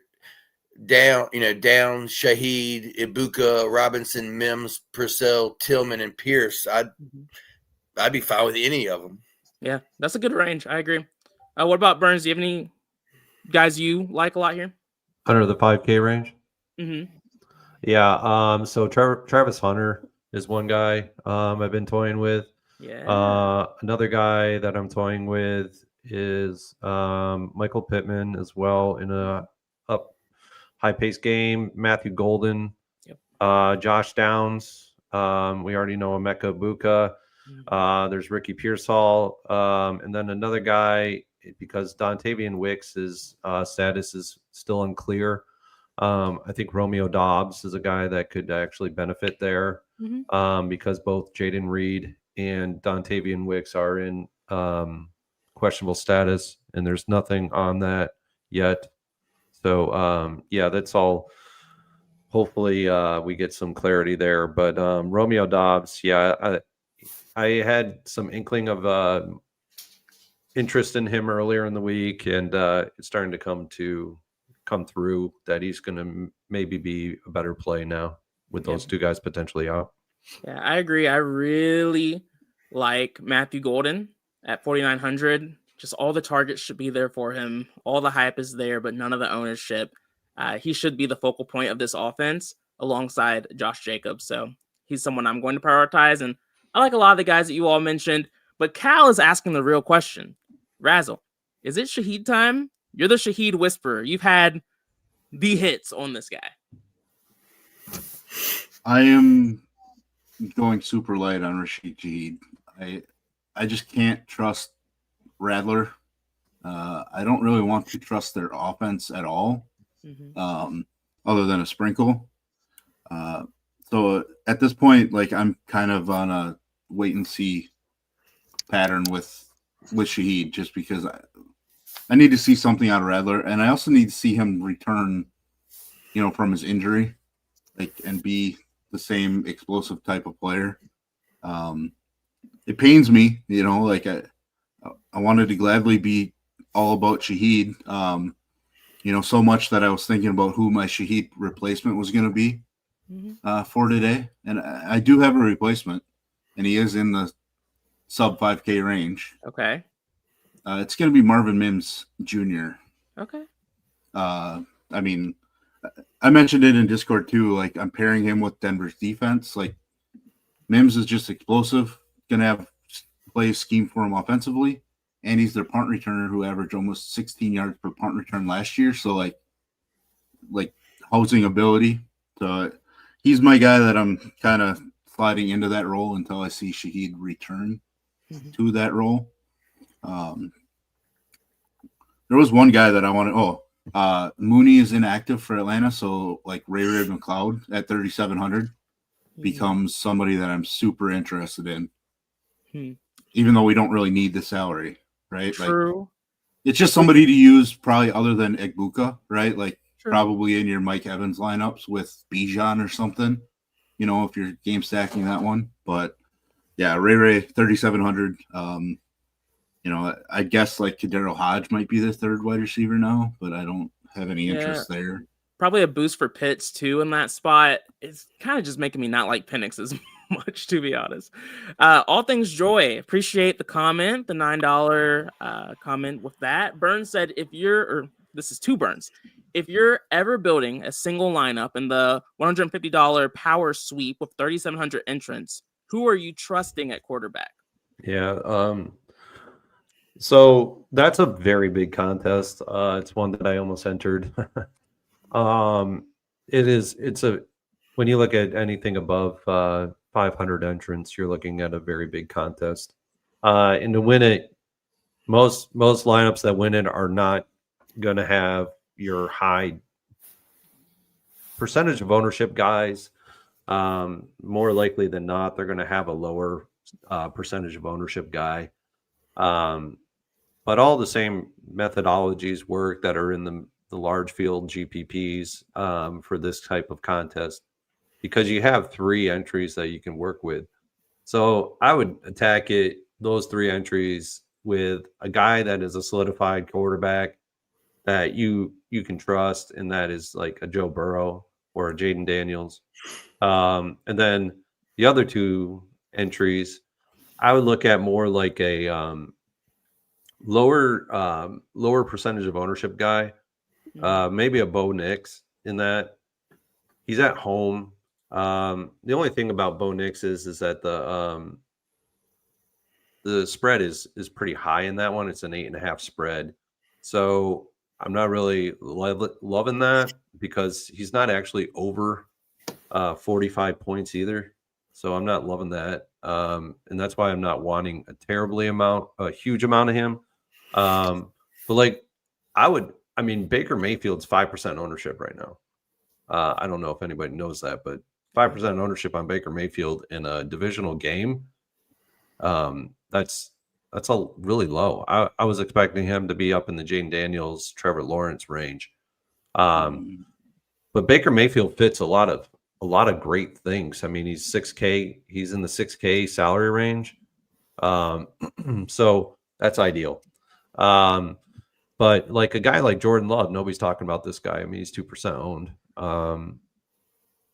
Speaker 2: down, Shaheed, Ibuka, Robinson, Mims, Purcell, Tillman, and Pierce. I'd be fine with any of them. Yeah,
Speaker 1: that's a good range. I agree. What about Burns? Do you have any guys you like a lot here?
Speaker 4: Under the 5K range?
Speaker 1: Mm-hmm.
Speaker 4: Yeah. So Travis Hunter is one guy I've been toying with.
Speaker 1: Yeah.
Speaker 4: Another guy that I'm toying with is Michael Pittman as well in a high-paced game. Matthew Golden, Josh Downs. We already know Emeka Buka. There's Ricky Pearsall, and then another guy, because Dontavian Wicks' status is still unclear. I think Romeo Dobbs is a guy that could actually benefit there, because both Jaden Reed and Dontavian Wicks are in questionable status, and there's nothing on that yet So yeah, that's all. Hopefully we get some clarity there. But Romeo Dobbs, yeah, I had some inkling of interest in him earlier in the week, and it's starting to come through that he's going to maybe be a better play now with those two guys potentially out.
Speaker 1: Yeah, I agree. I really like Matthew Golden at 4,900. Just all the targets should be there for him. All the hype is there, but none of the ownership. He should be the focal point of this offense alongside Josh Jacobs. So he's someone I'm going to prioritize. And I like a lot of the guys that you all mentioned, but Cal is asking the real question. Razzle, is it Shaheed time? You're the Shaheed whisperer. You've had the hits on this guy.
Speaker 3: I am going super light on Rashid Shaheed. I just can't trust Rattler. I don't really want to trust their offense at all, other than a sprinkle. So at this point, like, I'm kind of on a wait and see pattern with Shaheed, just because I need to see something out of Rattler, and I also need to see him return, from his injury, and be the same explosive type of player. It pains me, I wanted to gladly be all about Shaheed, so much that I was thinking about who my Shaheed replacement was going to be for today. And I do have a replacement, and he is in the sub 5K range.
Speaker 1: Okay.
Speaker 3: It's going to be Marvin Mims Jr.
Speaker 1: Okay.
Speaker 3: I mean, I mentioned it in Discord too. Like, I'm pairing him with Denver's defense. Like, Mims is just explosive, going to have plays scheme for him offensively, and he's their punt returner who averaged almost 16 yards per punt return last year. So like housing ability. So he's my guy that I'm kind of sliding into that role until I see Shaheed return to that role. There was one guy that I wanted. Mooney is inactive for Atlanta, so like Ray McLeod at 3,700 becomes somebody that I'm super interested in, even though we don't really need the salary, right?
Speaker 1: True.
Speaker 3: Like, it's just somebody to use probably other than Egbuka, right? Like, probably in your Mike Evans lineups with Bijan or something, if you're game stacking that one. But yeah, Ray 3,700. I guess like Kadero Hodge might be the third wide receiver now, but I don't have any interest there.
Speaker 1: Probably a boost for Pitts too in that spot. It's kind of just making me not like Penix as much, to be honest. All things joy. Appreciate the comment, the $9 comment with that. Burns said, this is two Burns. If you're ever building a single lineup in the $150 power sweep with 3,700 entrants, who are you trusting at quarterback?
Speaker 4: Yeah. So that's a very big contest. It's one that I almost entered. When you look at anything above 500 entrants, you're looking at a very big contest. And to win it, most lineups that win it are not going to have your high percentage of ownership guys. More likely than not, they're going to have a lower percentage of ownership guy. But all the same methodologies work that are in the large field GPPs for this type of contest, because you have 3 entries that you can work with. So I would attack those 3 entries with a guy that is a solidified quarterback that you can trust, and that is like a Joe Burrow or a Jaden Daniels. And then the other 2 entries, I would look at more like a lower percentage of ownership guy, maybe a Bo Nix in that. He's at home. The only thing about Bo Nix is that the spread is pretty high in that one. It's an 8.5 spread. So I'm not really loving that, because he's not actually over 45 points either. So I'm not loving that. And that's why I'm not wanting a huge amount of him. But Baker Mayfield's 5% ownership right now. I don't know if anybody knows that, but 5% ownership on Baker Mayfield in a divisional game. That's really low. I was expecting him to be up in the Jaden Daniels, Trevor Lawrence range. But Baker Mayfield fits a lot of great things. I mean, he's 6K. He's in the 6K salary range. So that's ideal. But like a guy like Jordan Love, nobody's talking about this guy. I mean, he's 2% owned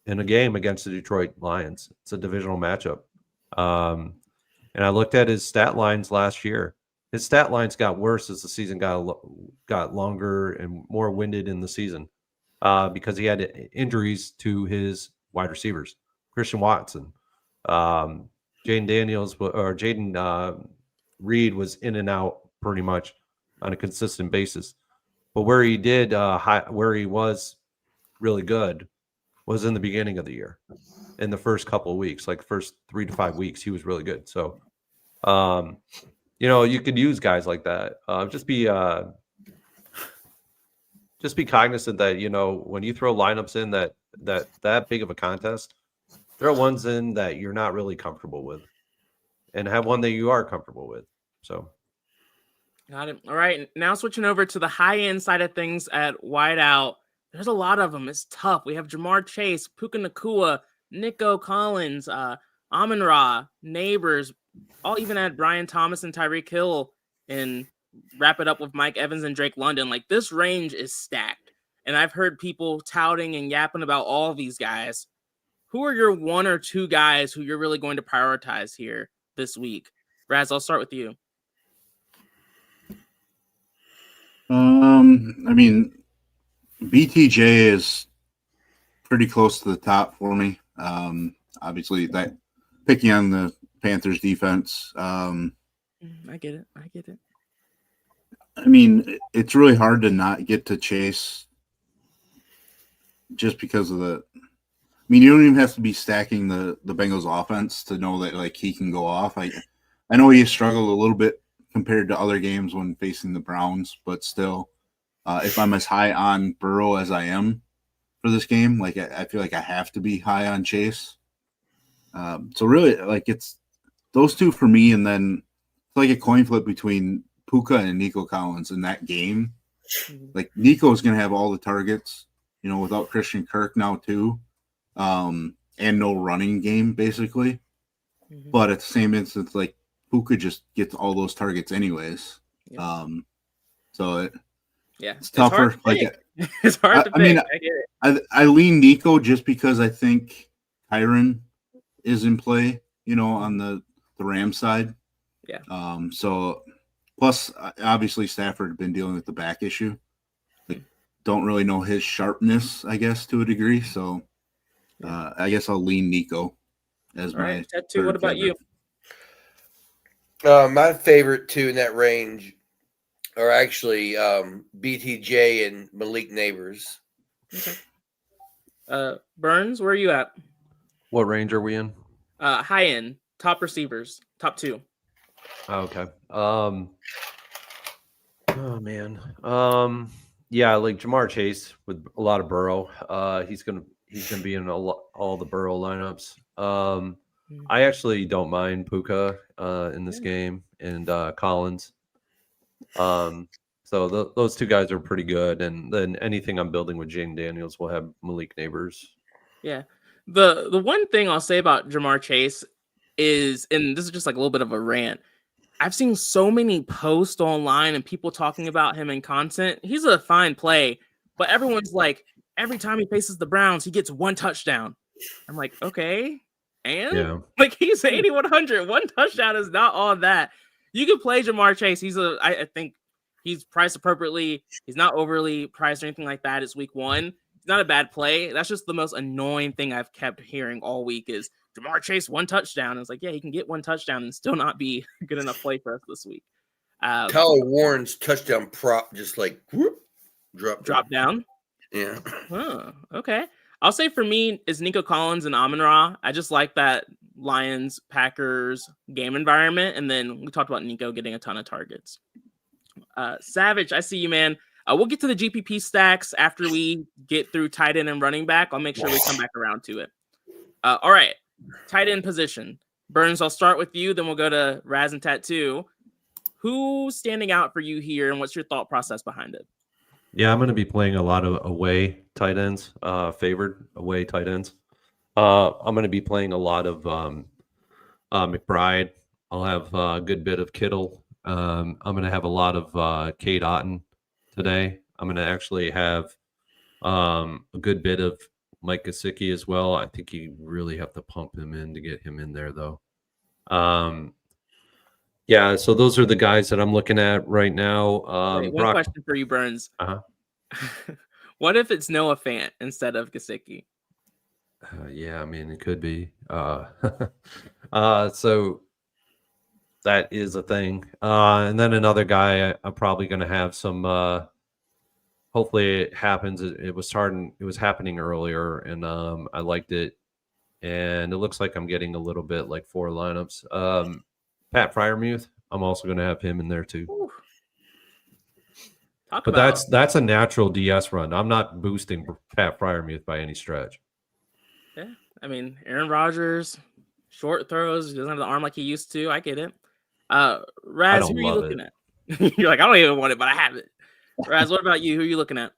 Speaker 4: in a game against the Detroit Lions. It's a divisional matchup. And I looked at his stat lines last year. His stat lines got worse as the season got longer and more winded in the season because he had injuries to his wide receivers. Christian Watson, Jaden Reed was in and out pretty much on a consistent basis. But where he was really good was in the beginning of the year. In the first couple of weeks, like the first 3 to 5 weeks, he was really good. So, you could use guys like that. Just be cognizant that, when you throw lineups in that big of a contest, throw ones in that you're not really comfortable with and have one that you are comfortable with. So.
Speaker 1: Got it. All right. Now switching over to the high end side of things at wideout. There's a lot of them. It's tough. We have Jamar Chase, Puka Nacua, Nico Collins, Amon-Ra, Neighbors, I'll even add Brian Thomas and Tyreek Hill and wrap it up with Mike Evans and Drake London. Like, this range is stacked. And I've heard people touting and yapping about all these guys. Who are your 1 or 2 guys who you're really going to prioritize here this week? Raz, I'll start with you.
Speaker 3: I mean, BTJ is pretty close to the top for me. Obviously, that picking on the Panthers defense.
Speaker 1: I get it.
Speaker 3: I mean, it's really hard to not get to Chase just because of the. I mean, you don't even have to be stacking the Bengals offense to know that like he can go off. I know he struggled a little bit compared to other games when facing the Browns, but still, if I'm as high on Burrow as I am for this game, like I feel like I have to be high on Chase. So really, like it's those two for me, and then it's like a coin flip between Puka and Nico Collins in that game. Like Nico is going to have all the targets, without Christian Kirk now too, and no running game basically. Mm-hmm. But at the same instance, like Puka just gets all those targets anyways. Yeah. It's tougher.
Speaker 1: It's hard to pick.
Speaker 3: I mean, I lean Nico just because I think Tyron is in play, on the Rams side.
Speaker 1: Yeah.
Speaker 3: So plus obviously Stafford had been dealing with the back issue. Like, don't really know his sharpness, I guess, to a degree. So I guess I'll lean Nico as my
Speaker 1: Tattoo. What about you?
Speaker 2: My favorite two in that range are actually BTJ and Malik Neighbors.
Speaker 1: Okay. Burns, where are you at?
Speaker 4: What range are we in?
Speaker 1: High end, top receivers, top 2.
Speaker 4: Oh, okay. Oh man. Yeah, like Jamar Chase with a lot of Burrow. He's gonna be in all the Burrow lineups. I actually don't mind Puka in this game and Collins. So those 2 guys are pretty good, and then anything I'm building with Jaden Daniels will have Malik Neighbors.
Speaker 1: Yeah. The one thing I'll say about Jamar Chase is, and this is just like a little bit of a rant, I've seen so many posts online and people talking about him in content. He's a fine play, but everyone's like, every time he faces the Browns, he gets 1 touchdown. I'm like, okay. And like, he's 8,100. 1 touchdown is not all that. You can play Jamar Chase. I think he's priced appropriately. He's not overly priced or anything like that. It's week 1. It's not a bad play. That's just the most annoying thing I've kept hearing all week is Jamar Chase 1 touchdown. And it's like, yeah, he can get 1 touchdown and still not be good enough play for us this week.
Speaker 2: Tyler Warren's touchdown prop just like whoop, drop
Speaker 1: down.
Speaker 2: Yeah.
Speaker 1: Huh, okay. I'll say for me is Nico Collins and Amon-Ra. I just like that Lions Packers game environment. And then we talked about Nico getting a ton of targets. Savage, I see you, man. We'll get to the GPP stacks after we get through tight end and running back. I'll make sure we come back around to it. All right. Tight end position. Burns, I'll start with you. Then we'll go to Raz and Tattoo. Who's standing out for you here, and what's your thought process behind it?
Speaker 4: Yeah, I'm going to be playing a lot of away tight ends, favored away tight ends. I'm going to be playing a lot of McBride. I'll have a good bit of Kittle. I'm going to have a lot of Cade Otton today. I'm going to actually have a good bit of Mike Gesicki as well. I think you really have to pump him in to get him in there, though. Yeah, so those are the guys that I'm looking at right now.
Speaker 1: Wait, one question for you, Burns.
Speaker 4: Uh-huh.
Speaker 1: What if it's Noah Fant instead of Gesicki?
Speaker 4: Yeah, I mean, it could be. So that is a thing. And then another guy I'm probably going to have some. Hopefully, it happens. It was happening earlier, and I liked it. And it looks like I'm getting a little bit like 4 lineups. Pat Freiermuth, I'm also going to have him in there too.
Speaker 1: Ooh.
Speaker 4: But that's a natural DS run. I'm not boosting Pat Freiermuth by any stretch.
Speaker 1: Yeah, I mean, Aaron Rodgers, short throws, he doesn't have the arm like he used to. I get it. Raz, who are you looking at? You're like, I don't even want it, but I have it. Raz, what about you? Who are you looking at?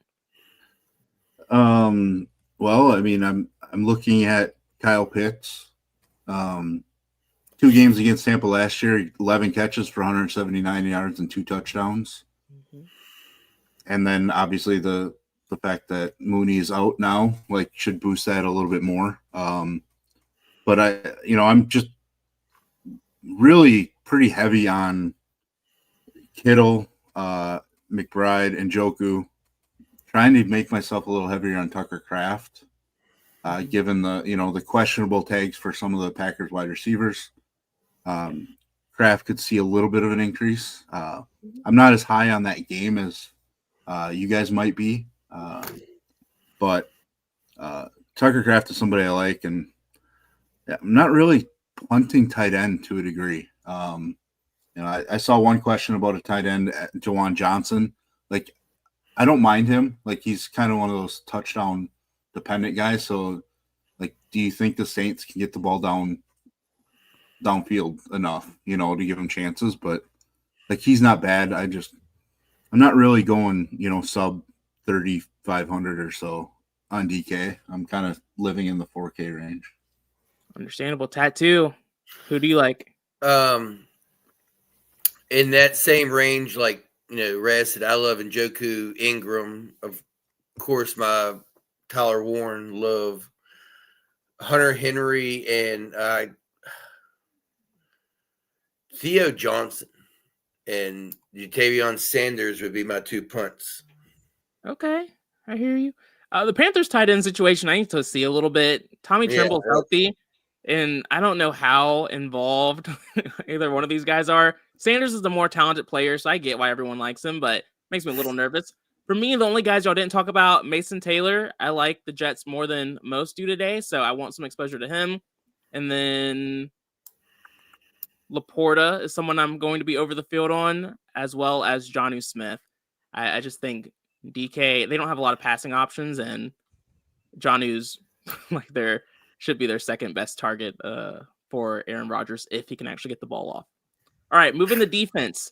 Speaker 3: Well, I mean, I'm looking at Kyle Pitts. 2 games against Tampa last year, 11 catches for 179 yards and 2 touchdowns. Mm-hmm. And then obviously the fact that Mooney is out now, like, should boost that a little bit more. But I'm just really pretty heavy on Kittle, McBride, and Njoku, trying to make myself a little heavier on Tucker Kraft, given the questionable tags for some of the Packers wide receivers. Kraft could see a little bit of an increase. I'm not as high on that game as you guys might be, but Tucker Kraft is somebody I like, and I'm not really punting tight end to a degree. I saw one question about a tight end, Jawan Johnson. Like, I don't mind him. Like, he's kind of one of those touchdown dependent guys. So, like, do you think the Saints can get the ball downfield enough, to give him chances? But, like, he's not bad. I'm not really going, sub 3,500 or so on DK. I'm kind of living in the 4K range.
Speaker 1: Understandable. Tattoo, who do you like?
Speaker 2: In that same range, like, Raz said, I love Njoku, Ingram, of course, my Tyler Warren love, Hunter Henry, and Theo Johnson and Jatavion Sanders would be my 2 punts.
Speaker 1: Okay, I hear you. The Panthers tight end situation, I need to see a little bit. Tommy Tremble's healthy, and I don't know how involved either one of these guys are. Sanders is the more talented player, so I get why everyone likes him, but it makes me a little nervous. For me, the only guys y'all didn't talk about, Mason Taylor. I like the Jets more than most do today, so I want some exposure to him. And then Laporta is someone I'm going to be over the field on, as well as Jonnu Smith. I just think DK, they don't have a lot of passing options, and Jonnu's like should be their second best target for Aaron Rodgers if he can actually get the ball off. All right, moving to defense.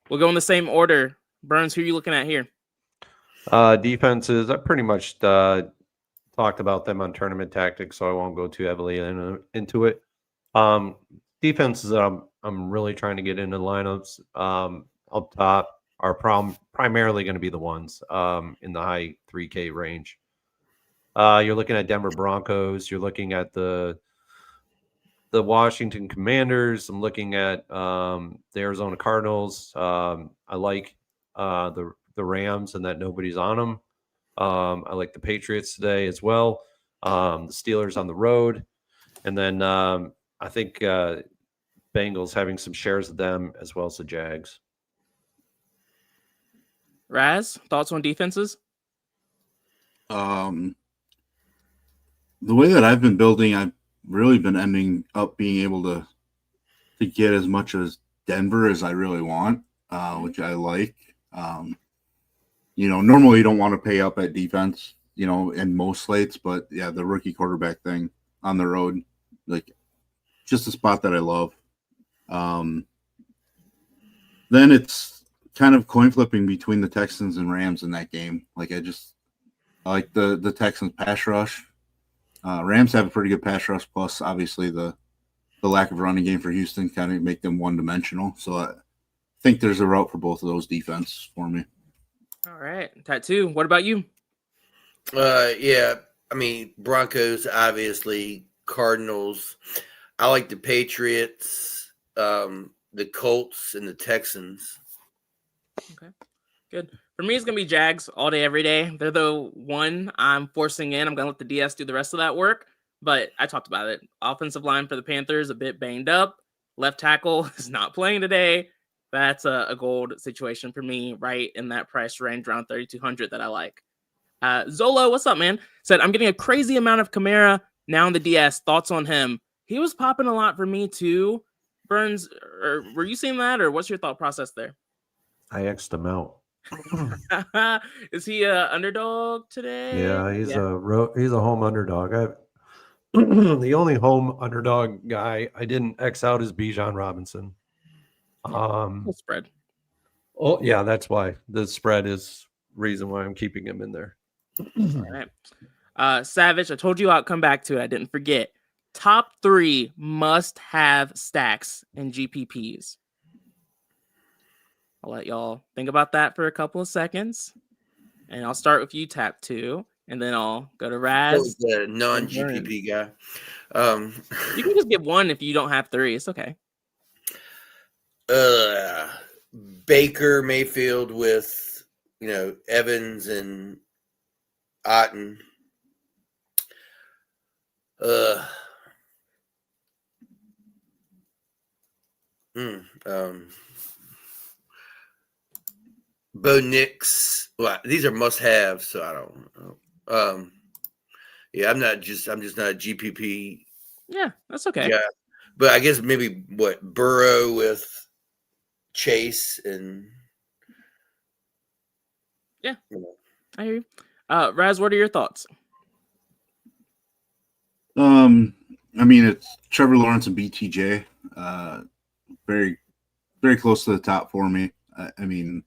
Speaker 1: We'll go in the same order. Burns, who are you looking at here?
Speaker 4: Defenses, I pretty much talked about them on tournament tactics, so I won't go too heavily into it. Defenses that I'm really trying to get into lineups up top are primarily going to be the ones in the high 3K range. You're looking at Denver Broncos. You're looking at the Washington Commanders. I'm looking at the Arizona Cardinals. I like the Rams and that nobody's on them. I like the Patriots today as well. The Steelers on the road. And then I think Bengals having some shares of them as well as the Jags.
Speaker 1: Raz, thoughts on defenses?
Speaker 3: The way that I've been building, I've really been ending up being able to get as much as Denver as I really want, which I like. Normally you don't want to pay up at defense, in most slates, but yeah, the rookie quarterback thing on the road, like, just a spot that I love. Then it's kind of coin flipping between the Texans and Rams in that game. Like I like the Texans pass rush. Rams have a pretty good pass rush, plus obviously the lack of running game for Houston kind of make them one-dimensional. So I think there's a route for both of those defenses for me.
Speaker 1: All right. Tattoo, what about you?
Speaker 2: Yeah, I mean, Broncos, obviously, Cardinals. I like the Patriots, the Colts, and the Texans.
Speaker 1: Okay, good. For me, it's going to be Jags all day, every day. They're the one I'm forcing in. I'm going to let the DS do the rest of that work. But I talked about it. Offensive line for the Panthers, a bit banged up. Left tackle is not playing today. That's a gold situation for me, right in that price range, around 3,200 that I like. Zolo, what's up, man? Said, I'm getting a crazy amount of Kamara now in the DS. Thoughts on him? He was popping a lot for me, too. Burns, or were you seeing that, or what's your thought process there?
Speaker 4: I X'd him out.
Speaker 1: Is he a underdog today?
Speaker 4: Yeah, he's a home underdog. The only home underdog guy I didn't X out is Bijan Robinson.
Speaker 1: Spread.
Speaker 4: Oh yeah, that's why the spread is reason why I'm keeping him in there.
Speaker 1: All right. Savage, I told you I'd come back to it. I didn't forget. Top 3 must-have stacks in GPPs. I'll let y'all think about that for a couple of seconds. And I'll start with you, Tattoo, and then I'll go to Raz.
Speaker 2: The non-GPP guy.
Speaker 1: You can just give one if you don't have 3. It's okay.
Speaker 2: Baker Mayfield with, Evans and Otten. Bo Nix. Well, these are must-haves, so I don't know. Yeah, I'm just not a GPP.
Speaker 1: Yeah, that's okay.
Speaker 2: Yeah, but I guess maybe Burrow with Chase and
Speaker 1: yeah, I hear you. Raz, what are your thoughts?
Speaker 3: I mean, it's Trevor Lawrence and BTJ. Very, very close to the top for me. I mean,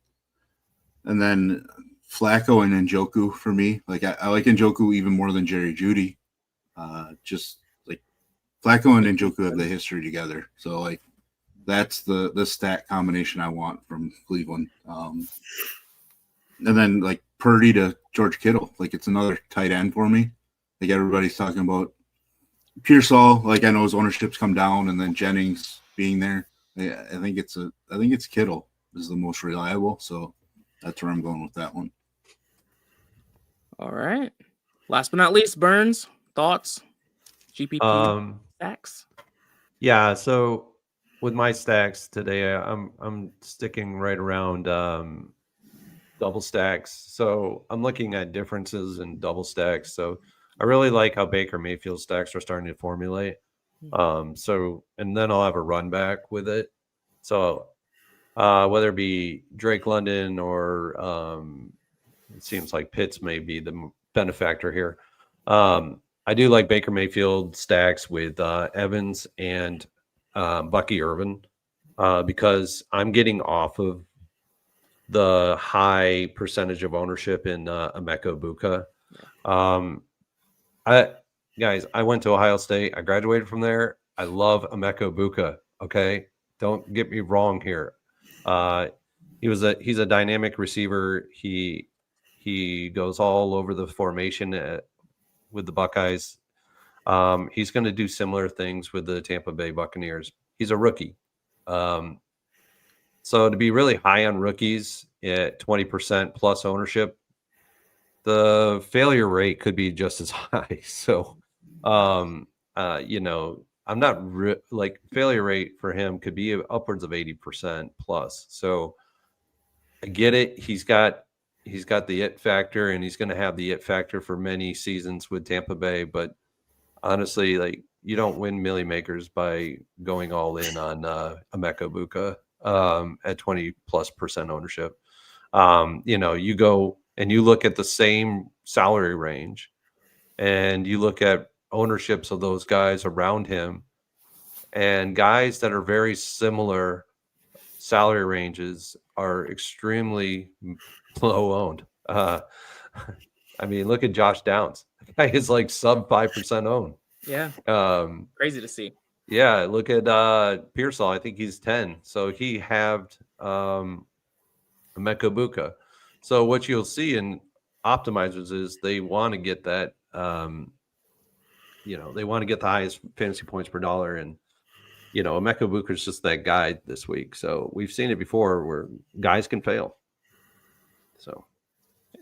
Speaker 3: and then Flacco and Njoku for me. Like I like Njoku even more than Jerry Jeudy. Just like Flacco and Njoku have the history together. So like that's the stat combination I want from Cleveland. And then like Purdy to George Kittle. Like it's another tight end for me. Like everybody's talking about Pearsall. Like I know his ownership's come down, and then Jennings being there. I think it's Kittle is the most reliable. So that's where I'm going with that one.
Speaker 1: All right. Last but not least, Burns, thoughts? GPP stacks?
Speaker 4: Yeah, so with my stacks today, I'm sticking right around double stacks. So I'm looking at differences in double stacks. So I really like how Baker Mayfield stacks are starting to formulate. So and then I'll have a run back with it. So whether it be Drake London or it seems like Pitts may be the benefactor here. I do like Baker Mayfield stacks with Evans and Bucky Irvin because I'm getting off of the high percentage of ownership in Emeka Buka. I went to Ohio State. I graduated from there. I love Emeka Buka. Okay, don't get me wrong here. He's a dynamic receiver. He goes all over the formation with the Buckeyes. He's going to do similar things with the Tampa Bay Buccaneers. He's a rookie. So to be really high on rookies at 20% plus ownership, the failure rate could be just as high. So, I'm not like failure rate for him could be upwards of 80% plus. So I get it. He's got the it factor, and he's going to have the it factor for many seasons with Tampa Bay. But honestly, like you don't win Millie Makers by going all in on Emeka Buka at 20+% ownership. You go and you look at the same salary range, and you look at ownerships of those guys around him, and guys that are very similar salary ranges are extremely low owned. I mean, look at Josh Downs. The guy is like sub 5% owned.
Speaker 1: Yeah. Crazy to see.
Speaker 4: Yeah, look at Pearsall. I think he's 10. So he halved Mekabuka. So what you'll see in optimizers is they want to get that, they want to get the highest fantasy points per dollar. And, Mekabuka is just that guy this week. So we've seen it before where guys can fail. So.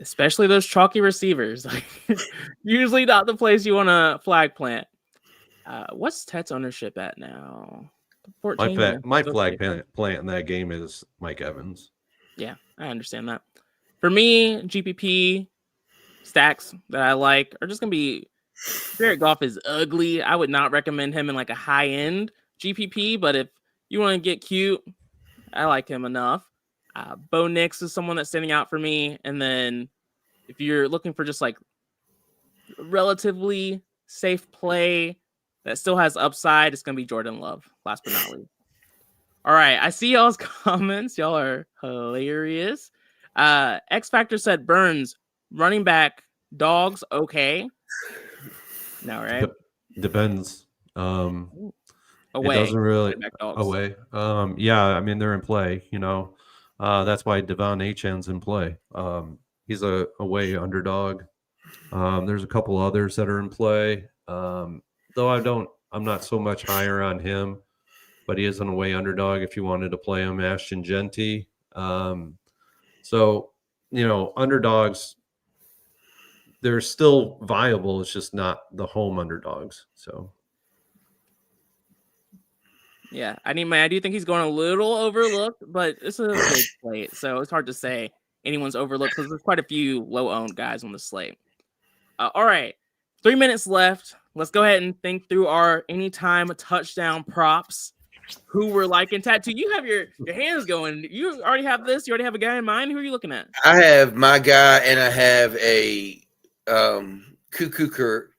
Speaker 1: Especially those chalky receivers. Usually not the place you want to flag plant. What's Tet's ownership at now?
Speaker 4: My flag plant in that game is Mike Evans.
Speaker 1: Yeah, I understand that. For me, GPP stacks that I like are just going to be Jared Goff is ugly. I would not recommend him in like a high-end GPP, but if you want to get cute, I like him enough. Bo Nix is someone that's standing out for me. And then if you're looking for just like relatively safe play that still has upside, it's going to be Jordan Love, last but not least. All right. I see y'all's comments. Y'all are hilarious. X Factor said Burns, running back, dogs, okay. No, right?
Speaker 4: Depends.
Speaker 1: Away.
Speaker 4: It doesn't really
Speaker 1: away.
Speaker 4: Yeah, I mean, they're in play, that's why Devon Achan's in play. He's a away underdog. There's a couple others that are in play. Though I'm not so much higher on him, but he is an away underdog if you wanted to play him. Ashton Genty. So, underdogs, they're still viable. It's just not the home underdogs. So.
Speaker 1: Yeah, I do think he's going a little overlooked, but it's a big slate, so it's hard to say anyone's overlooked because there's quite a few low-owned guys on the slate. All right, 3 minutes left. Let's go ahead and think through our anytime touchdown props. Who we're liking. Tattoo, you have your hands going. You already have this. You already have a guy in mind. Who are you looking at?
Speaker 2: I have my guy, and I have a cuckoo for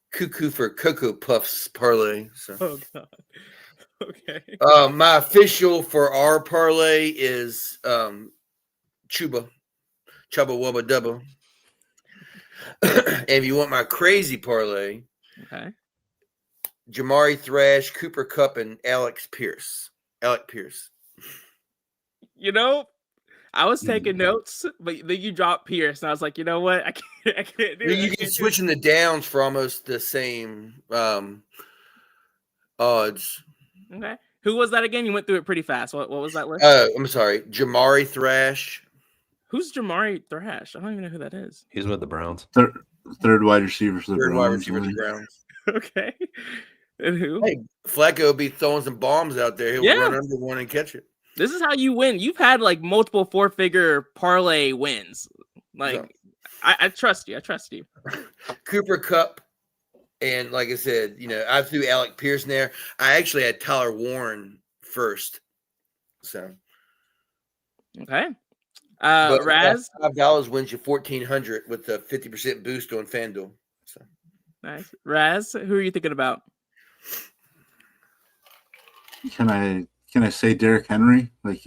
Speaker 2: Cocoa Puffs parlay. So.
Speaker 1: Oh God. Okay.
Speaker 2: My official for our parlay is Chubba Wubba Dubba. And if you want my crazy parlay,
Speaker 1: okay,
Speaker 2: Jamari Thrash, Cooper Kupp, and Alec Pierce.
Speaker 1: I was taking notes, but then you dropped Pierce, and I was like, you know what? I can't do it.
Speaker 2: You can switching the downs for almost the same odds.
Speaker 1: Okay. Who was that again? You went through it pretty fast. What was that list?
Speaker 2: I'm sorry. Jamari Thrash.
Speaker 1: Who's Jamari Thrash? I don't even know who that is.
Speaker 4: He's with the Browns.
Speaker 3: Third wide receiver for the
Speaker 2: Third
Speaker 3: Browns.
Speaker 2: wide receiver for the Browns.
Speaker 1: Okay. And who?
Speaker 2: Hey, Flacco will be throwing some bombs out there. He'll run under one and catch it.
Speaker 1: This is how you win. You've had like multiple 4-figure parlay wins. Like, I trust you. I trust you.
Speaker 2: Cooper Kupp. And like I said, I threw Alec Pierce in there. I actually had Tyler Warren first. So.
Speaker 1: Okay. Raz?
Speaker 2: $5 wins you $1,400 with a 50% boost on FanDuel. So.
Speaker 1: Nice. Raz, who are you thinking about?
Speaker 3: Can I say Derrick Henry? Like,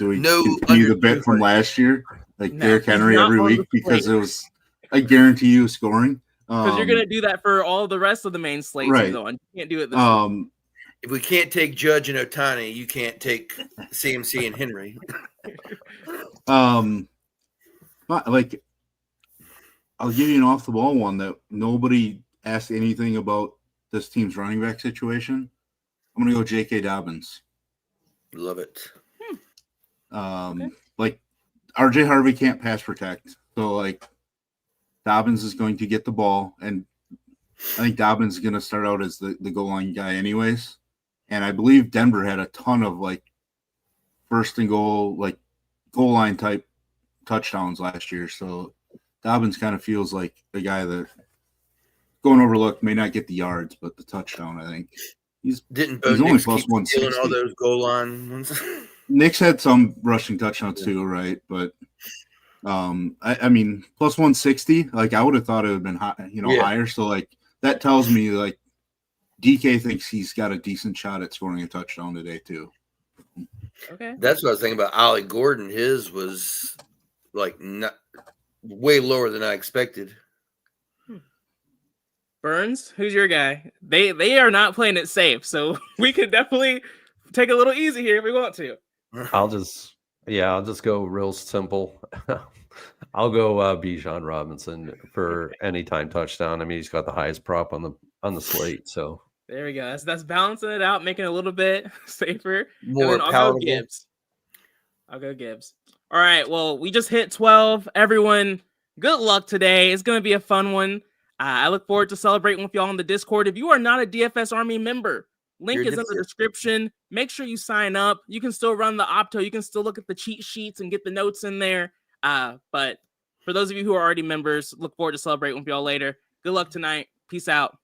Speaker 3: do we
Speaker 2: No,
Speaker 3: continue the bet from last year? Like Derrick Henry every week because it was, I guarantee you, scoring.
Speaker 1: Because you're gonna do that for all the rest of the main slate,
Speaker 3: right?
Speaker 1: Though, and you can't do it this week.
Speaker 2: If we can't take Judge and Ohtani, you can't take CMC and Henry.
Speaker 3: Like, I'll give you an off the ball one that nobody asked anything about this team's running back situation. I'm gonna go J.K. Dobbins.
Speaker 2: Love it.
Speaker 3: Okay. Like RJ Harvey can't pass protect, so like Dobbins is going to get the ball, and I think Dobbins is going to start out as the goal line guy anyways. And I believe Denver had a ton of like first and goal, like goal line type touchdowns last year. So Dobbins kind of feels like a guy that going overlooked, may not get the yards, but the touchdown, I think. He's only plus 160.
Speaker 2: All those goal line ones.
Speaker 3: Nick's had some rushing touchdowns too, right? But I mean, plus 160. Like I would have thought it would have been high, higher. So like that tells me like DK thinks he's got a decent shot at scoring a touchdown today too.
Speaker 1: Okay.
Speaker 2: That's what I was thinking about. Ollie Gordon, his was like not way lower than I expected.
Speaker 1: Burns, who's your guy? They are not playing it safe, so we could definitely take a little easy here if we want to.
Speaker 4: I'll just go real simple. I'll go Bijan Robinson for anytime touchdown. I mean, he's got the highest prop on the slate. So
Speaker 1: There we go. That's balancing it out, making it a little bit safer.
Speaker 2: More
Speaker 1: And then I'll
Speaker 2: palatable.
Speaker 1: go Gibbs. All right. Well, we just hit 12. Everyone, good luck today. It's going to be a fun one. I look forward to celebrating with y'all on the Discord. If you are not a DFS Army member, link is in the description. Make sure you sign up. You can still run the Opto. You can still look at the cheat sheets and get the notes in there. But for those of you who are already members, look forward to celebrating with y'all later. Good luck tonight. Peace out.